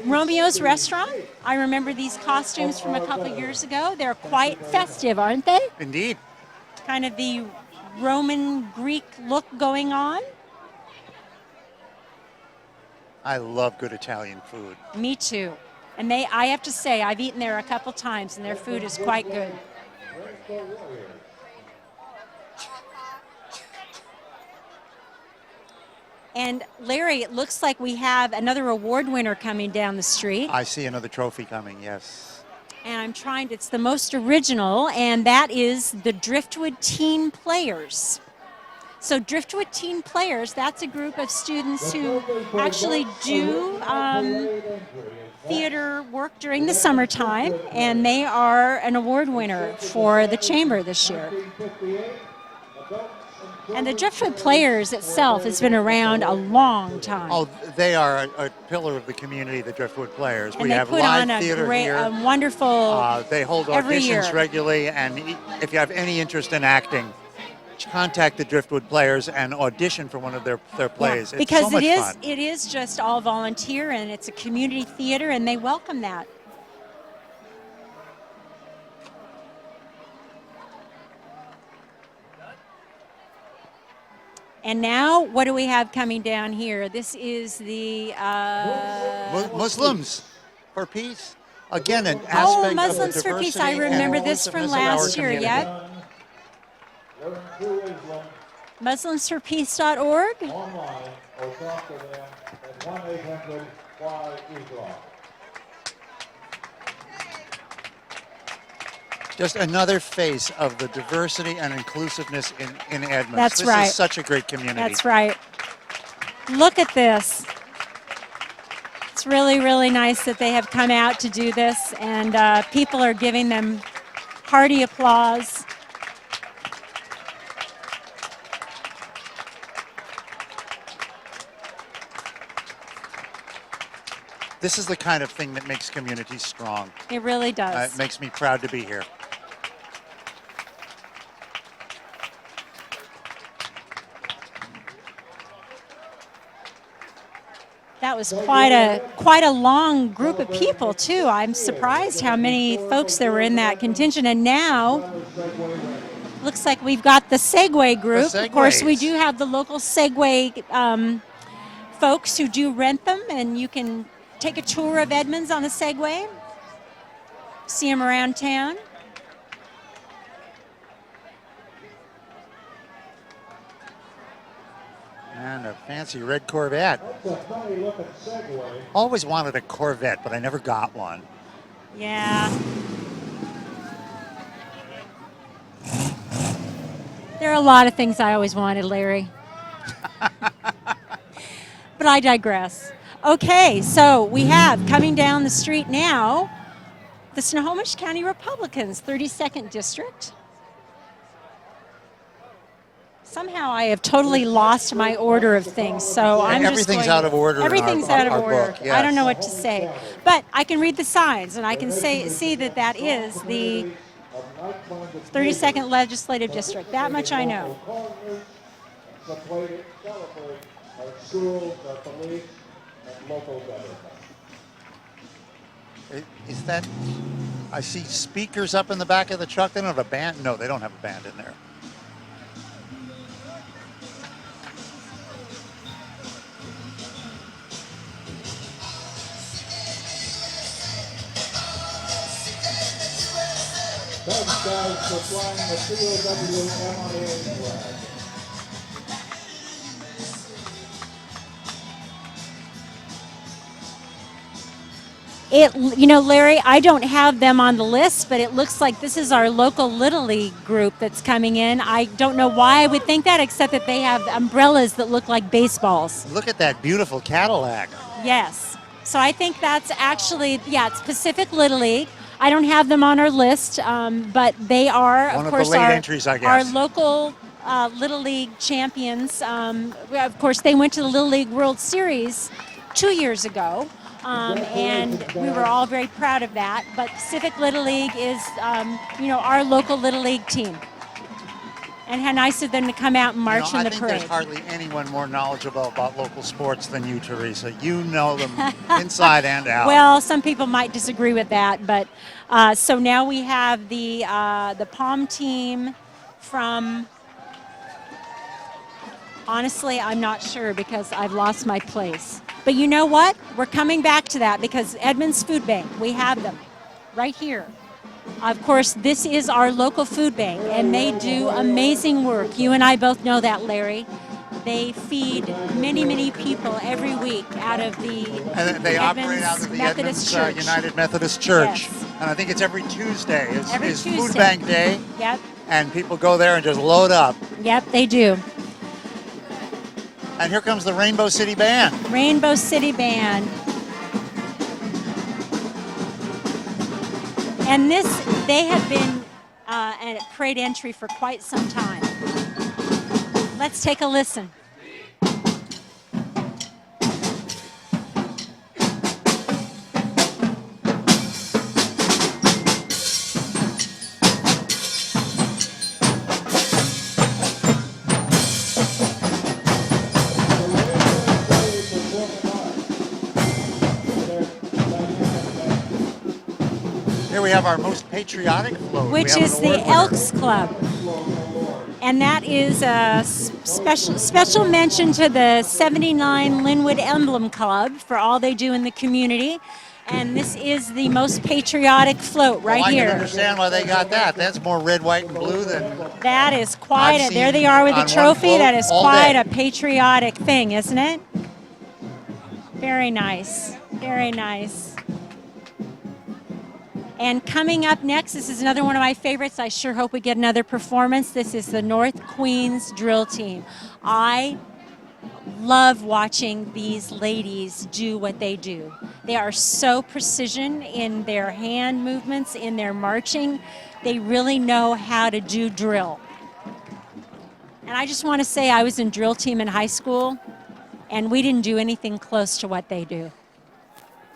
Romeo's Restaurant. I remember these costumes from a couple years ago. They're quite festive, aren't they? Indeed. Kind of the Roman Greek look going on. I love good Italian food. Me too. And I have to say, I've eaten there a couple times, and their food is quite good. And Larry, it looks like we have another award winner coming down the street. I see another trophy coming, yes. And I'm trying, it's the most original, and that is the Driftwood Teen Players. So Driftwood Teen Players, that's a group of students who actually do theater work during the summertime, and they are an award winner for the Chamber this year. And the Driftwood Players itself has been around a long time. Oh, they are a pillar of the community, the Driftwood Players. And we they have put live on a theater great, here. a wonderful. They hold every year. auditions regularly, and if you have any interest in acting, contact the Driftwood Players and audition for one of their plays. Yeah, it's because so much fun. it is just all volunteer, and it's a community theater, and they welcome that. And now, what do we have coming down here? This is the Muslims for Peace. Again, an aspect Muslims of the for Peace. diversity I remember and this from inclusiveness of our last year. community. Yep. MuslimsForPeace.org. Online or talk to them at 1-800-FLY-ISLAM. Just another face of the diversity and inclusiveness in Edmonds. That's this right. is such a great community. That's right. Look at this. It's really, really nice that they have come out to do this, and people are giving them hearty applause. This is the kind of thing that makes communities strong. It really does. It makes me proud to be here. That was quite a long group of people too. I'm surprised how many folks there were in that contingent. And now, looks like we've got the Segway group. The Of course, we Segways. do have the local Segway folks who do rent them, and you can take a tour of Edmonds on a Segway. See them around town. And a fancy red Corvette. That's a funny looking Segway. Always wanted a Corvette, but I never got one. Yeah. There are a lot of things I always wanted, Larry. But I digress. Okay, so we have coming down the street now the Snohomish County Republicans, 32nd District. Somehow I have totally lost my order of things, so I'm just Everything's going- out of order in our- Everything's out of our order. book, I yes. don't know what to say, but I can read the signs, and I can see that that is the 32nd Legislative District. That much I know. Celebrate our schools, our police, and local government. Is that? I see speakers up in the back of the truck. They don't have a band. No, they don't have a band in there. Thanks, guys, for flying the COW MIA flag. Larry, I don't have them on the list, but it looks like this is our local Little League group that's coming in. I don't know why I would think that, except that they have umbrellas that look like baseballs. Look at that beautiful Cadillac. Yes. So I think that's actually, it's Pacific Little League. I don't have them on our list, but they are, One of of course, the late entries, I our guess. local Little League champions. Of course, they went to the Little League World Series 2 years ago, and we were all very proud of that. But Pacific Little League is, our local Little League team. And how nice of them to come out and march in I the think parade. there's hardly anyone more knowledgeable about local sports than you, Teresa. You know them inside and out. Well, some people might disagree with that, but so now we have the Palm team from. Honestly, I'm not sure because I've lost my place. But you know what? We're coming back to that because Edmonds Food Bank, we have them right here. Of course, this is our local food bank, and they do amazing work. You and I both know that, Larry. They feed many people every week out of the And they operate out of the Methodist Edmonds Church. United Methodist Church. Yes. And I think it's every Tuesday Every is Tuesday. Food Bank Day. Yep. And people go there and just load up. Yep, they do. And here comes the Rainbow City Band. Rainbow City Band. And they have been at parade entry for quite some time. Let's take a listen. Here we have our most patriotic float. Which is the Elks Club. And that is a special mention to the 79 Linwood Emblem Club for all they do in the community. And this is the most patriotic float right here. I can understand why they got that. That's more red, white, and blue than... That is quite I've there seen they are with the on one trophy. float That is all quite day. a patriotic thing, isn't it? Very nice. Very nice. And coming up next, this is another one of my favorites. I sure hope we get another performance. This is the North Queens Drill Team. I love watching these ladies do what they do. They are so precision in their hand movements, in their marching. They really know how to do drill. And I just want to say I was in drill team in high school, and we didn't do anything close to what they do.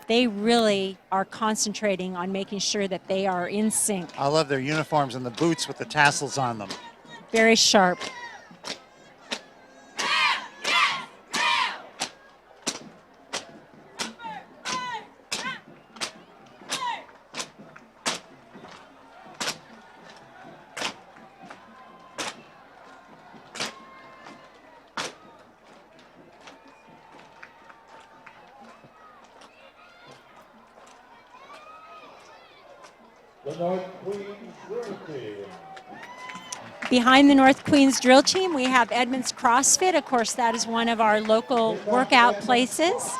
They really are concentrating on making sure that they are in sync. I love their uniforms and the boots with the tassels on them. Very sharp. The North Queens Drill Team. Behind the North Queens Drill Team, we have Edmonds CrossFit. Of course, that is one of our local workout places,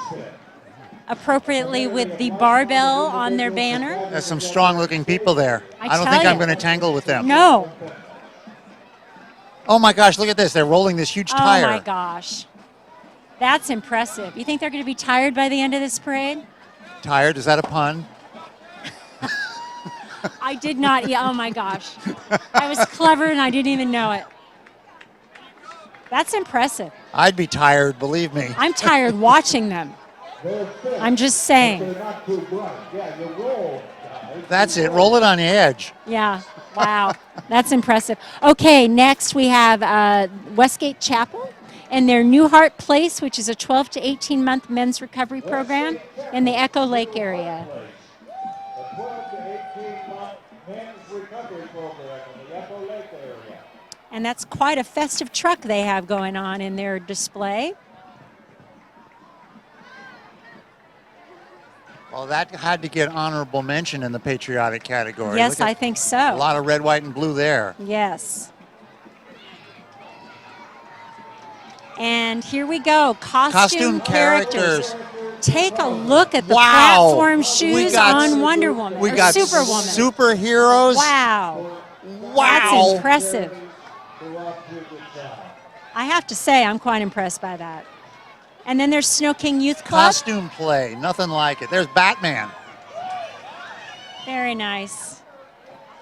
appropriately with the barbell on their banner. There's some strong-looking people there. I don't think I'm going to tangle with them. No. Oh my gosh, look at this. They're rolling this huge tire. Oh my gosh. That's impressive. You think they're going to be tired by the end of this parade? Tired? Is that a pun? I did not. Yeah, oh my gosh. I was clever and I didn't even know it. That's impressive. I'd be tired, believe me. I'm tired watching them. I'm just saying. They're not too bright. Yeah, you roll. That's it. Roll it on the edge. Yeah. Wow. That's impressive. Okay, next we have Westgate Chapel and their New Heart Place, which is a 12 to 18-month men's recovery program in the Echo Lake area. A 12 to 18-month men's recovery program in the Echo Lake area. And that's quite a festive truck they have going on in their display. Well, that had to get honorable mention in the patriotic category. Yes, Look at I think a so. lot of red, white, and blue there. Yes. And here we go. Costume characters. Take a look at the platform shoes on Wonder Woman. We or got Superwoman. superheroes. Wow. Wow. That's impressive. I have to say, I'm quite impressed by that. And then there's Snow King Youth Club. Costume play. Nothing like it. There's Batman. Very nice.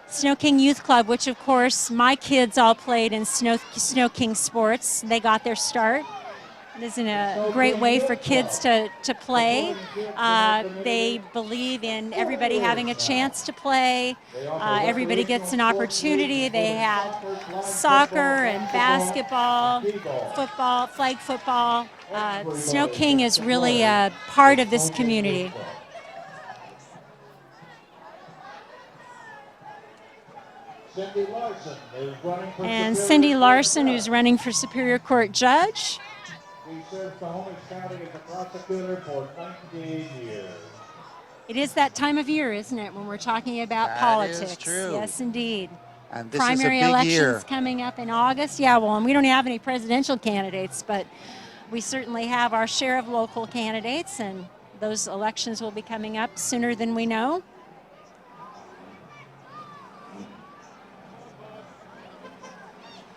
Snow King Youth Club, which of course my kids all played in Snow King sports. They got their start. It is a great way for kids to play. They believe in everybody having a chance to play. Everybody gets an opportunity. They have soccer and basketball, football, flag football. Snow King is really a part of this community. And Cindy Larson, who's running for Superior Court Judge. He served Snohomish County as a prosecutor for 19 years. It is that time of year, isn't it, when we're talking about That politics? is true. Yes, indeed. And this primary is a big elections year. coming up in August. Yeah, well, and we don't have any presidential candidates, but we certainly have our share of local candidates, and those elections will be coming up sooner than we know.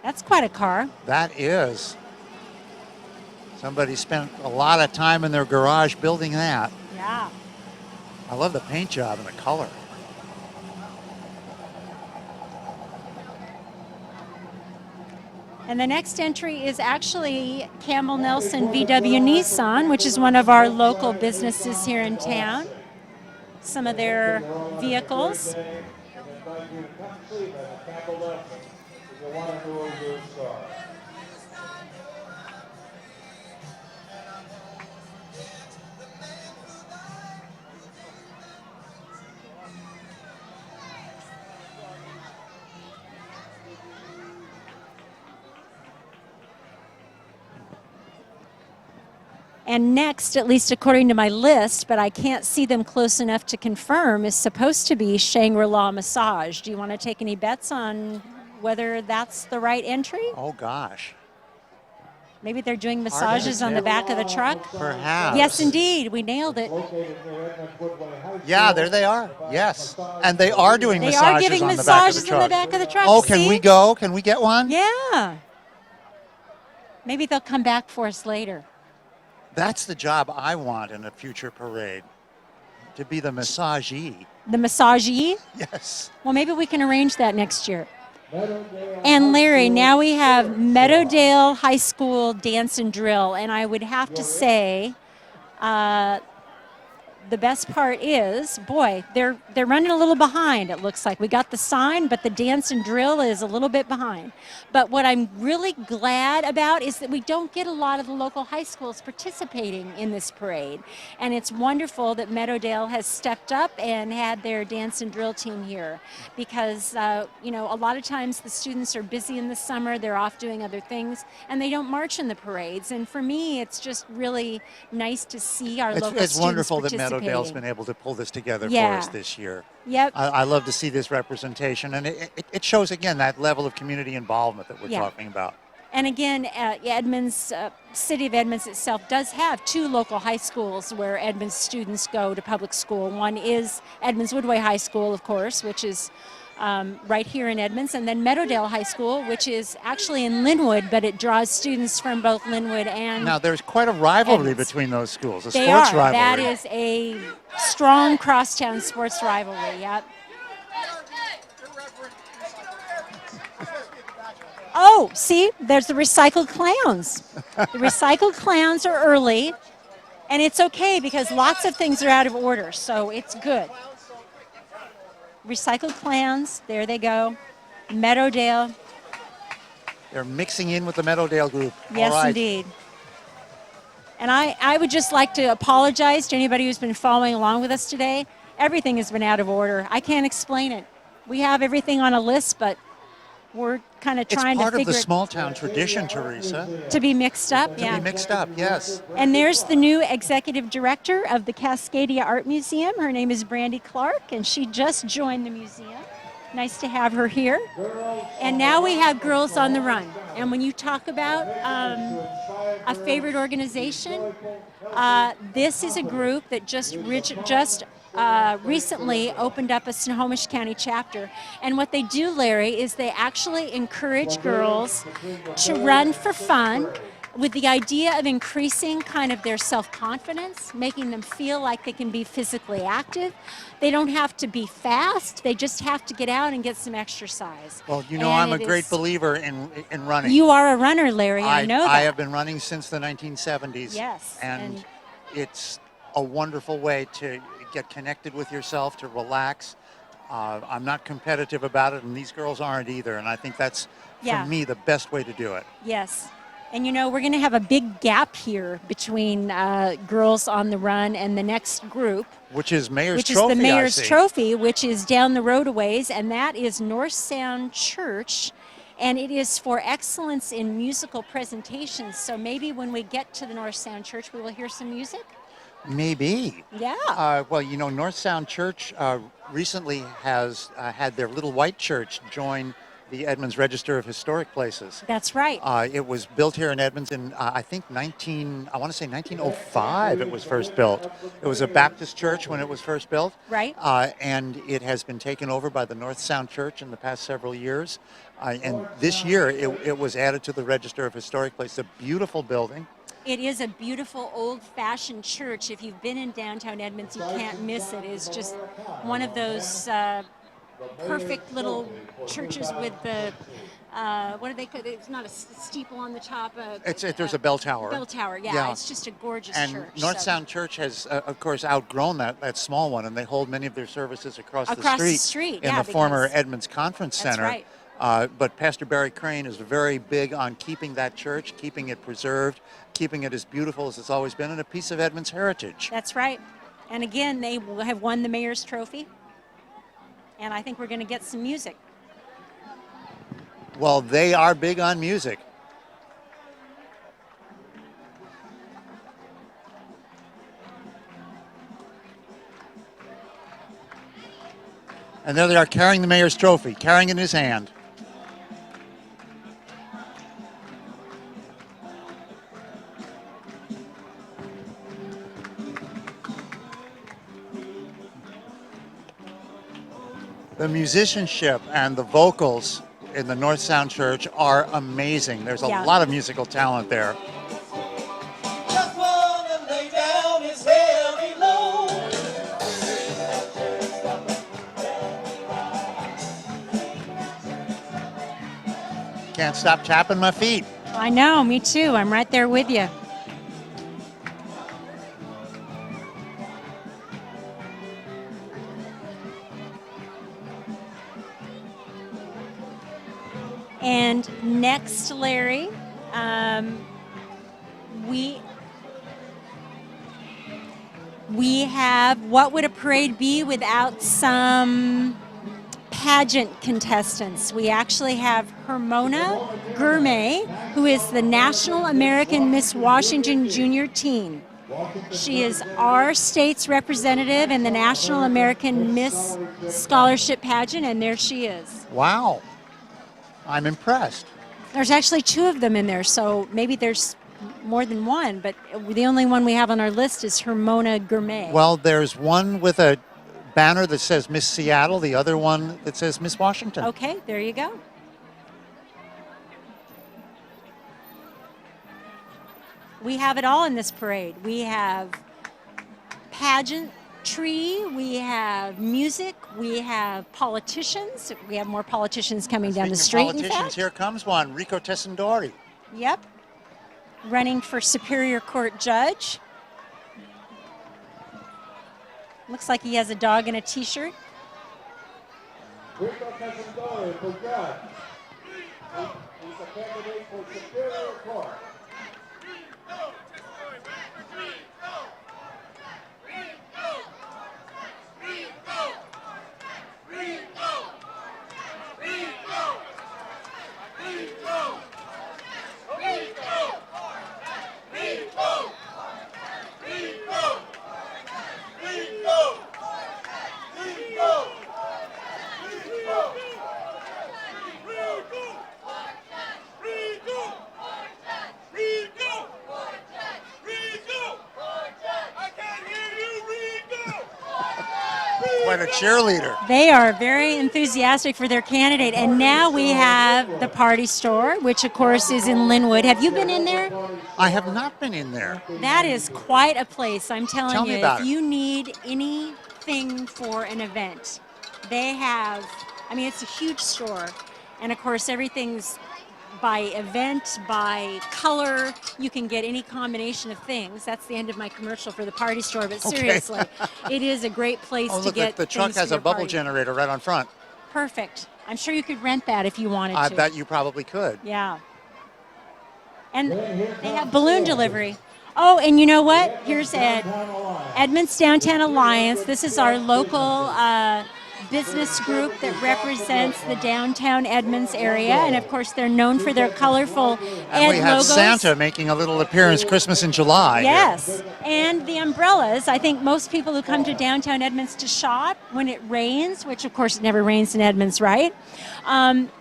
That's quite a car. That is. Somebody spent a lot of time in their garage building that. Yeah. I love the paint job and the color. And the next entry is actually Campbell Nelson VW Nissan, which is one of our local businesses here in town. Some of their vehicles. And next, at least according to my list, but I can't see them close enough to confirm, is supposed to be Shangri-La Massage. Do you want to take any bets on whether that's the right entry? Oh, gosh. Maybe they're doing massages on the back of the truck? Perhaps. Yes, indeed. We nailed it. Yeah, there they are. Yes. And they are doing They massages are giving on the back of the massages on truck. the back of the truck. Oh, can See? we go? Can we get one? Yeah. Maybe they'll come back for us later. That's the job I want in a future parade, to be the massagee. The massagee? Yes. Well, maybe we can arrange that next year. And Larry, now we have Meadowdale High School Dance and Drill, and I would have to say the best part is, boy, they're running a little behind, it looks like. We got the sign, but the dance and drill is a little bit behind. But what I'm really glad about is that we don't get a lot of the local high schools participating in this parade. And it's wonderful that Meadowdale has stepped up and had their dance and drill team here, because, you know, a lot of times the students are busy in the summer, they're off doing other things, and they don't march in the parades. And for me, it's just really nice to see our local students It's wonderful that participating. Meadowdale's been able to pull this together for Yeah. us this year. Yep. I love to see this representation, and it shows, again, that level of community involvement that we're Yeah. talking about. And again, Edmonds, City of Edmonds itself does have two local high schools where Edmonds students go to public school. One is Edmonds Woodway High School, of course, which is right here in Edmonds, and then Meadowdale High School, which is actually in Linwood, but it draws students from both Linwood and Now, there's quite a rivalry Edmonds. between those schools, a they sports are. rivalry. That is a strong crosstown sports rivalry, yep. Oh, see, there's the recycled clowns. The recycled clowns are early, and it's okay because lots of things are out of order, so it's good. Recycled clowns, there they go. Meadowdale, They're mixing in with the Meadowdale group. yes, All right. indeed. And I would just like to apologize to anybody who's been following along with us today. Everything has been out of order. I can't explain it. We have everything on a list, but we're kind of It's trying to part of figure the it small town tradition, Teresa, to be mixed up. to Yeah. be mixed up, yes. And there's the new executive director of the Cascadia Art Museum. Her name is Brandy Clark, and she just joined the museum. Nice to have her here. And now we have Girls on the Run. And when you talk about a favorite organization, this is a group that just recently opened up a Snohomish County chapter. And what they do, Larry, is they actually encourage girls to run for fun with the idea of increasing kind of their self-confidence, making them feel like they can be physically active. They don't have to be fast. They just have to get out and get some exercise. Well, you know, And I'm a it great is- believer in running. You are a runner, Larry. I know that. I have been running since the 1970s. Yes, And and- it's a wonderful way to get connected with yourself, to relax. I'm not competitive about it, and these girls aren't either. And I think that's, Yeah. for me, the best way to do it. Yes. And you know, we're going to have a big gap here between Girls on the Run and the next group, Which is Mayor's which Trophy, is the Mayor's I see. Trophy, which is down the road a ways, and that is North Sound Church. And it is for excellence in musical presentations. So maybe when we get to the North Sound Church, we will hear some music. Maybe. Yeah. Well, you know, North Sound Church recently has had their little white church join the Edmonds Register of Historic Places. That's right. It was built here in Edmonds in, I think, I want to say 1905 it was first built. It was a Baptist church when it was first built. Right. And it has been taken over by the North Sound Church in the past several years. And this year it was added to the Register of Historic Places. A beautiful building. It is a beautiful old-fashioned church. If you've been in downtown Edmonds, you can't miss it. It's just one of those perfect little churches with the what do they call it? It's not a steeple on the top. There's a bell tower. Bell tower, yeah. It's just a gorgeous and church. North so. Sound Church has, of course, outgrown that small one, and they hold many of their services across the street in the former Edmonds Conference Center. That's right. But Pastor Barry Crane is very big on keeping that church, keeping it preserved, keeping it as beautiful as it's always been, and a piece of Edmonds heritage. That's right. And again, they have won the Mayor's Trophy. And I think we're going to get some music. Well, they are big on music. And there they are carrying the Mayor's Trophy, carrying it in his hand. The musicianship and the vocals in the North Sound Church are amazing. There's a lot of musical talent there. Just wanna lay down his heavy load. Can't stop tapping my feet. I know, me too. I'm right there with you. And next, Larry, we have What Would a Parade Be Without Some pageant contestants. We actually have Hermona Gourmet, who is the National American Miss Washington Junior Teen. She is our state's representative in the National American Miss Scholarship Pageant, and there she is. Wow. I'm impressed. There's actually two of them in there, so maybe there's more than one, but the only one we have on our list is Hermona Gourmet. Well, there's one with a banner that says Miss Seattle, the other one that says Miss Washington. Okay, there you go. We have it all in this parade. We have pageantry, we have music, we have politicians. We have more politicians coming down the street. Politicians, here comes one, Rico Tessendori. Yep. Running for Superior Court Judge. Looks like he has a dog and a t-shirt. Rico Tessendori for judge. He's a candidate for Superior Court. Quite a cheerleader. They are very enthusiastic for their candidate. And now we have the Party Store, which of course is in Linwood. Have you been in there? I have not been in there. That is quite a place, I'm telling Tell you. me about if it. you need anything for an event, they have, I mean, it's a huge store. And of course, everything's by event, by color. You can get any combination of things. That's the end of my commercial for the Party Store. But seriously, it is a great place Oh, to look, get the truck things has for a your bubble party. generator right on front. Perfect. I'm sure you could rent that if you wanted I to. bet you probably could. Yeah. And they have balloon delivery. Oh, and you know what? Here's Ed. Edmonds Downtown Alliance. This is our local business group that represents the downtown Edmonds area, and of course they're known for their colorful And we Ed have logos. Santa making a little appearance, Christmas in July. here. Yes, and the umbrellas. I think most people who come to downtown Edmonds to shop, when it rains, which of course it never rains in Edmonds, right?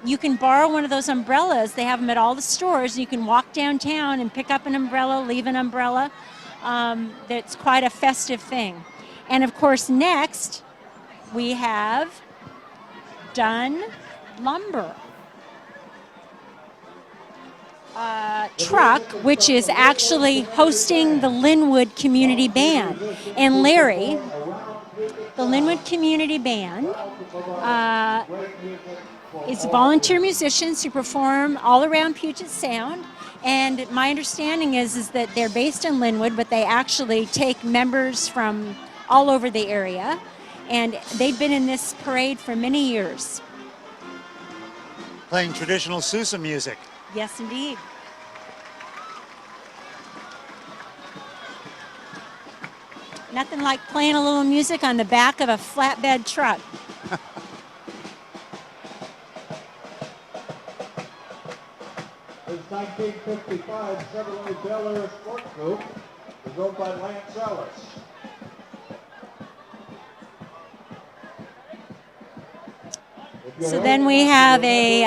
You can borrow one of those umbrellas. They have them at all the stores. You can walk downtown and pick up an umbrella, leave an umbrella. That's quite a festive thing. And of course, next we have Dunn Lumber. Truck, which is actually hosting the Linwood Community Band. And Larry, the Linwood Community Band, is volunteer musicians who perform all around Puget Sound. And my understanding is that they're based in Linwood, but they actually take members from all over the area. And they've been in this parade for many years. Playing traditional Sousa music. Yes, indeed. Nothing like playing a little music on the back of a flatbed truck. This 1955 Chevrolet Bel Air Sport Coupe was owned by Lance Ellis. So then we have a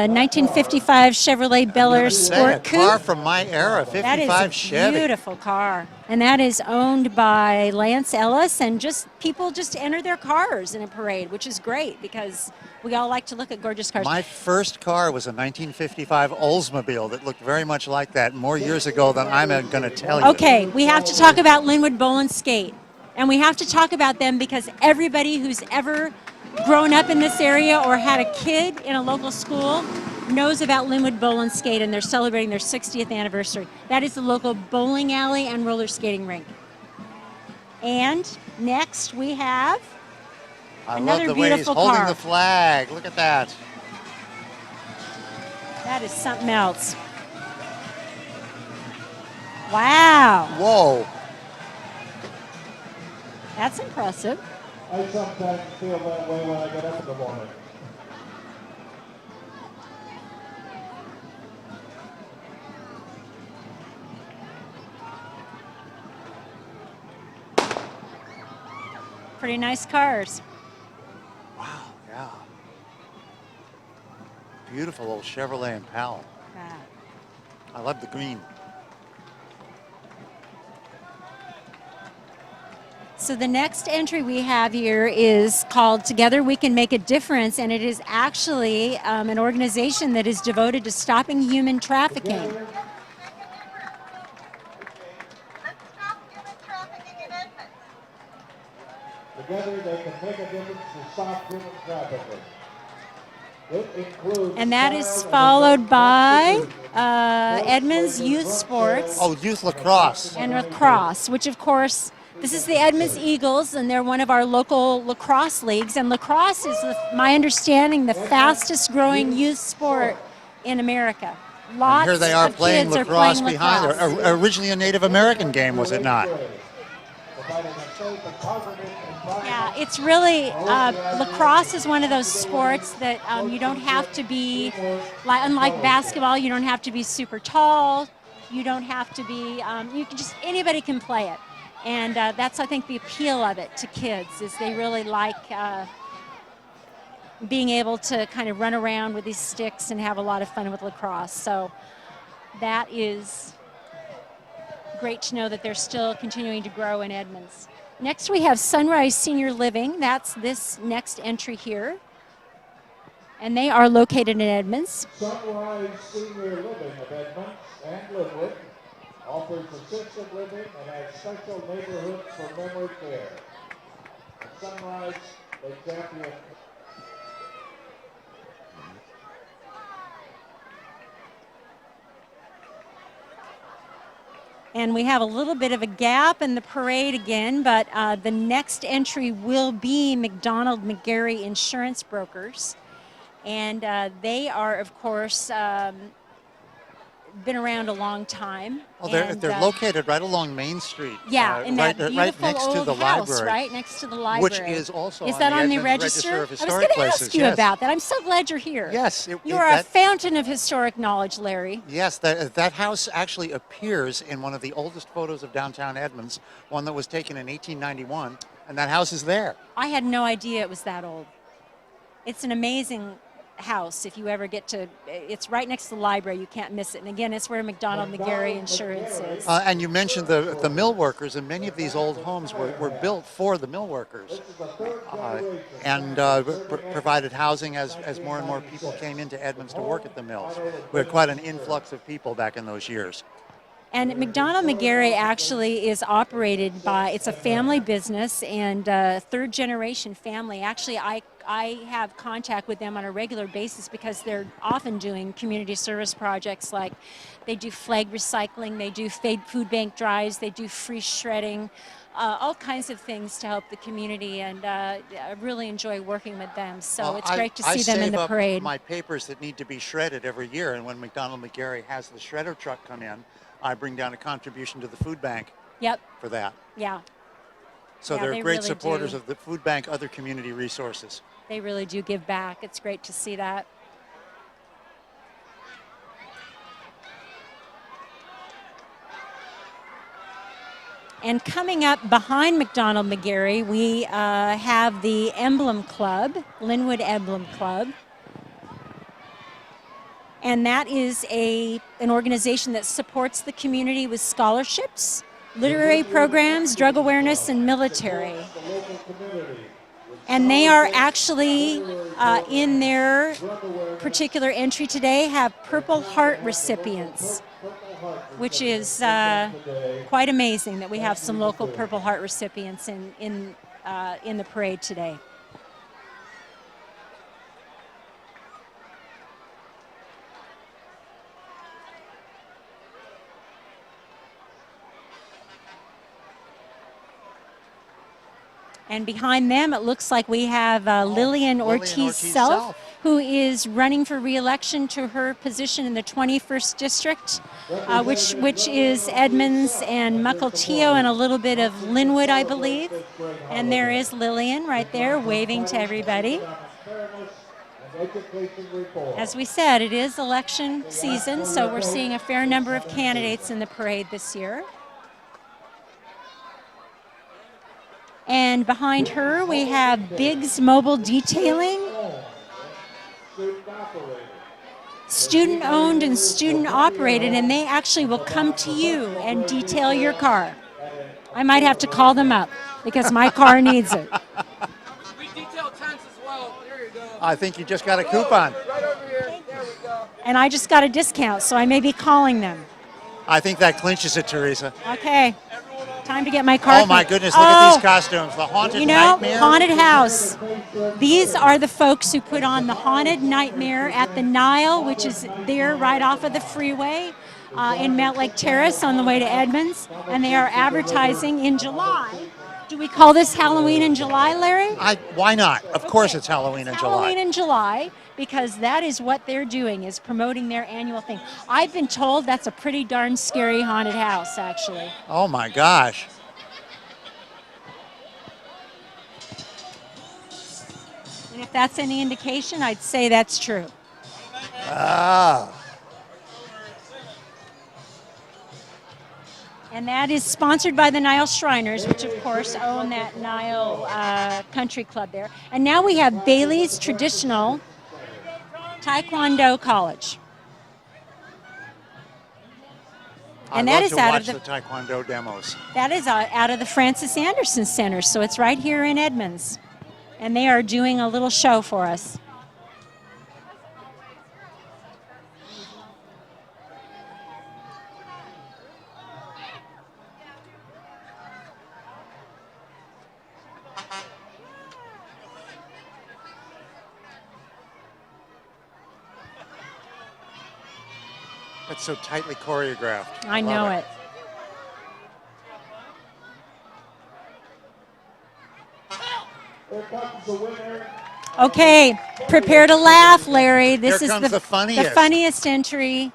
1955 Chevrolet Bel Air Say, Sport a car Coupe. from my era, That is 55 a Chevy. beautiful car, and that is owned by Lance Ellis. And just people just enter their cars in a parade, which is great because we all like to look at gorgeous cars. My first car was a 1955 Oldsmobile that looked very much like that more years ago than I'm going to tell you. Okay, we have to talk about Linwood Bowl and Skate. And we have to talk about them because everybody who's ever grown up in this area or had a kid in a local school knows about Linwood Bowl and Skate, and they're celebrating their 60th anniversary. That is the local bowling alley and roller skating rink. And next we have I another love the way he's beautiful holding car. the flag. Look at that. That is something else. Wow, Whoa. that's impressive. I sometimes feel that way when I get up in the morning. Pretty nice cars. Wow, yeah. Beautiful old Chevrolet Impala. Wow. I love the green. So the next entry we have here is called Together We Can Make a Difference, and it is actually an organization that is devoted to stopping human trafficking. Let's stop human trafficking in Edmonds. Together they can make a difference to stop human trafficking. It includes And that is child and followed adult by prostitution, Edmonds Youth Sports Oh, youth lacrosse. and lacrosse, which of course, this is the Edmonds Eagles, and they're one of our local lacrosse leagues. And lacrosse is, my understanding, the fastest growing youth sport in America. Lots Here they are of playing kids lacrosse are playing behind lacrosse. there. Originally a Native American game, was it not? providing a safe and positive environment. Yeah, it's really, lacrosse is one of those sports that you don't have to be, unlike basketball, you don't have to be super tall. You don't have to be, you can just, anybody can play it. And that's, I think, the appeal of it to kids, is they really like being able to kind of run around with these sticks and have a lot of fun with lacrosse. So that is great to know that they're still continuing to grow in Edmonds. Next we have Sunrise Senior Living. That's this next entry here. And they are located in Edmonds. Sunrise Senior Living of Edmonds and Linwood offers assisted living and has special neighborhoods for memory care. At Sunrise, they champion And we have a little bit of a gap in the parade again, but the next entry will be McDonald McGarry Insurance Brokers. And they are, of course, been around a long time. Well, and, they're located right along Main Street. Yeah, in right, that beautiful right next to old the house, library, right next to the library. which is also is on that the on the Edmonds register? of I was Historic going to ask Places. you Yes. about that. I'm so glad you're here. Yes, you are a fountain of historic knowledge, Larry. Yes, that house actually appears in one of the oldest photos of downtown Edmonds, one that was taken in 1891, and that house is there. I had no idea it was that old. It's an amazing house. If you ever get to, it's right next to the library. You can't miss it. And again, it's where McDonald McGarry Insurance is. And you mentioned the mill workers, and many of these old homes were built for the mill workers, and provided housing as more and more people came into Edmonds to work at the mills. We had quite an influx of people back in those years. And McDonald McGarry actually is operated by, it's a family business and third generation family. Actually, I have contact with them on a regular basis because they're often doing community service projects, like they do flag recycling, they do food bank drives, they do free shredding, all kinds of things to help the community, and I really enjoy working with them. So it's great to see them in the parade. I save up my papers that need to be shredded every year, and when McDonald McGarry has the shredder truck come in, I bring down a contribution to the food bank. Yep. For that. Yeah. So Yeah, they're they great really supporters do. of the food bank, other community resources. They really do give back. It's great to see that. And coming up behind McDonald McGarry, we have the Emblem Club, Linwood Emblem Club. And that is an organization that supports the community with scholarships, literary programs, drug awareness, and military. And they are actually, in their particular entry today, have Purple Heart recipients, which is quite amazing that we have some local Purple Heart recipients in the parade today. And behind them, it looks like we have Lillian Ortiz-Self, who is running for re-election to her position in the 21st District, which is Edmonds and Mukilteo and a little bit of Linwood, I believe. And there is Lillian right there waving to everybody. As we said, it is election season, so we're seeing a fair number of candidates in the parade this year. And behind her, we have Biggs Mobile Detailing, student-owned and student-operated, and they actually will come to you and detail your car. I might have to call them up because my car needs it. We detail tents as well. There you go. I think you just got a coupon. Right over here. There we go. And I just got a discount, so I may be calling them. I think that clinches it, Teresa. Okay. Time to get my car. Oh my goodness, look at these costumes. The Haunted Nightmare. Haunted House. These are the folks who put on the Haunted Nightmare at the Nile, which is there right off of the freeway in Mount Lake Terrace on the way to Edmonds. And they are advertising in July. Do we call this Halloween in July, Larry? Why not? Of course it's Halloween in July. Halloween in July, because that is what they're doing, is promoting their annual thing. I've been told that's a pretty darn scary haunted house, actually. Oh my gosh. And if that's any indication, I'd say that's true. Ah. And that is sponsored by the Nile Shriners, which of course own that Nile Country Club there. And now we have Bailey's Traditional Taekwondo College. And that is out of the Taekwondo demos. That is out of the Francis Anderson Center, so it's right here in Edmonds. And they are doing a little show for us. It's so tightly choreographed. I know it. Okay, prepare to laugh, Larry. This Here is comes the funniest. funniest entry.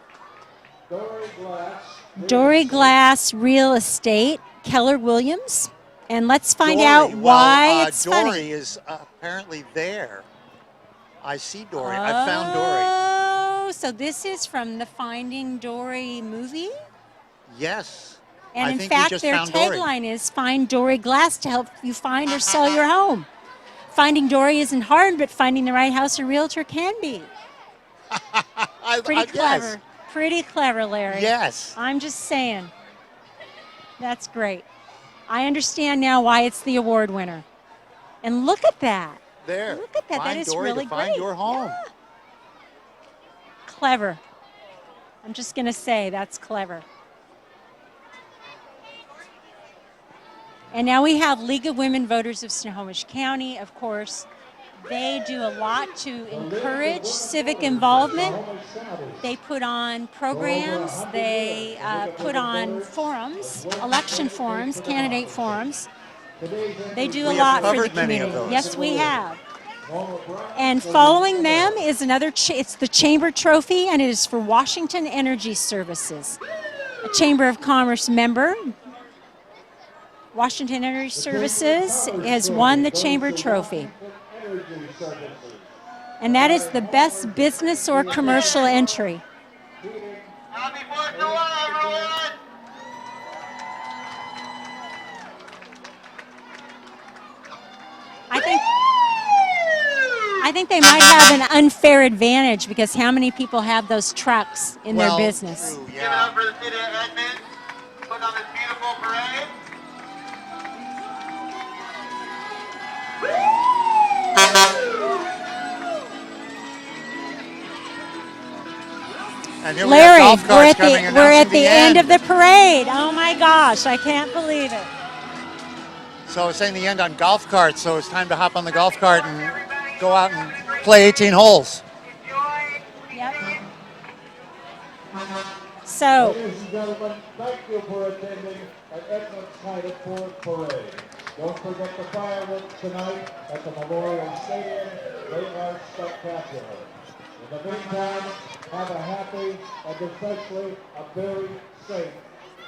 Dory Glass Real Estate, Keller Williams. And let's find Dory. out why Well, it's Dory funny. is apparently there. I see Dory. I found Dory. Oh, so this is from the Finding Dory movie? Yes. And I in think we fact, just their found Dory. tagline is Find Dory Glass to help you find or sell your home. Finding Dory isn't hard, but finding the right house or realtor can be. Pretty clever. Yes. Pretty clever, Larry. Yes. I'm just saying. That's great. I understand now why it's the award winner. And look at that. There. Look at that. That Find is Dory really to find great. your home. Yeah. Clever. I'm just going to say that's clever. And now we have League of Women Voters of Snohomish County, of course. They do a lot to encourage civic involvement. They put on programs. They put on forums, election forums, candidate forums. They do a We lot have for the covered many of community. those. Yes, we have. And following them is another, it's the Chamber Trophy, and it is for Washington Energy Services, a Chamber of Commerce member. Washington Energy Services has won the Chamber Trophy. And that is the best business or commercial entry. Happy 4th of July, everyone! I think they might have an unfair advantage because how many people have those trucks in their business? True, Give it yeah. up for the city of Edmonds, putting on this beautiful parade. And here we have Larry, golf carts coming, we're at announcing the end of the parade. Oh my gosh, I can't believe it. So it's saying the end on golf carts, so it's time to hop on the golf cart and go out and play 18 holes. Yep. So, Ladies and gentlemen, thank you for attending our Edmonds Night at 4th Parade. Don't forget the fireworks tonight at the Memorial Stadium. They are spectacular. In the meantime, have a happy and especially a very safe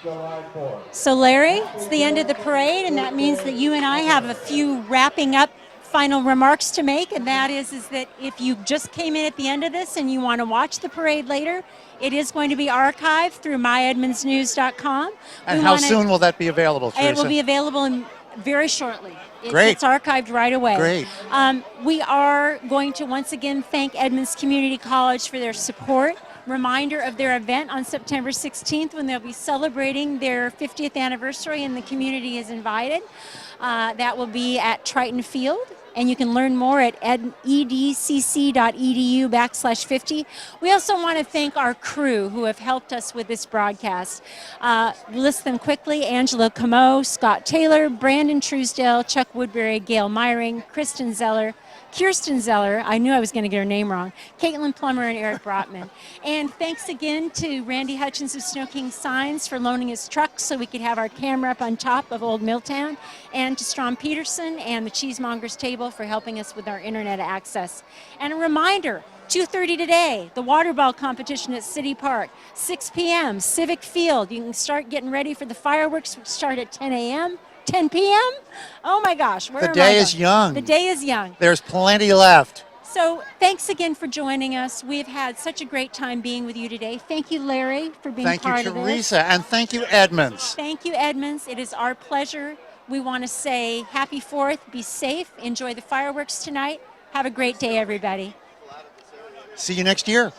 July 4th. so Larry, it's the end of the parade, and that means that you and I have a few wrapping up final remarks to make, and that is that if you just came in at the end of this and you want to watch the parade later, it is going to be archived through myedmondsnews.com. And how soon will that be available, Teresa? It will be available very shortly. Great. It's archived right away. Great. We are going to once again thank Edmonds Community College for their support. Reminder of their event on September 16th when they'll be celebrating their 50th anniversary and the community is invited. That will be at Triton Field. And you can learn more at edcc.edu/50. We also want to thank our crew who have helped us with this broadcast. List them quickly: Angela Camo, Scott Taylor, Brandon Truesdale, Chuck Woodbury, Gail Myring, Kirsten Zeller, I knew I was going to get her name wrong, Caitlin Plummer and Eric Brotman. And thanks again to Randy Hutchins of Snow King Signs for loaning his truck so we could have our camera up on top of Old Milltown, and to Strom Peterson and the Cheesemongers Table for helping us with our internet access. And a reminder, 2:30 today, the water ball competition at City Park. 6 p.m., Civic Field. You can start getting ready for the fireworks, which start at 10 a.m., 10 p.m.? Oh my gosh, where The am day I is going? young. The day is young. There's plenty left. So thanks again for joining us. We've had such a great time being with you today. Thank you, Larry, for being Thank part you, of this. Teresa, and thank you, Edmonds. Thank you, Edmonds. It is our pleasure. We want to say happy 4th. Be safe. Enjoy the fireworks tonight. Have a great day, everybody. See you next year.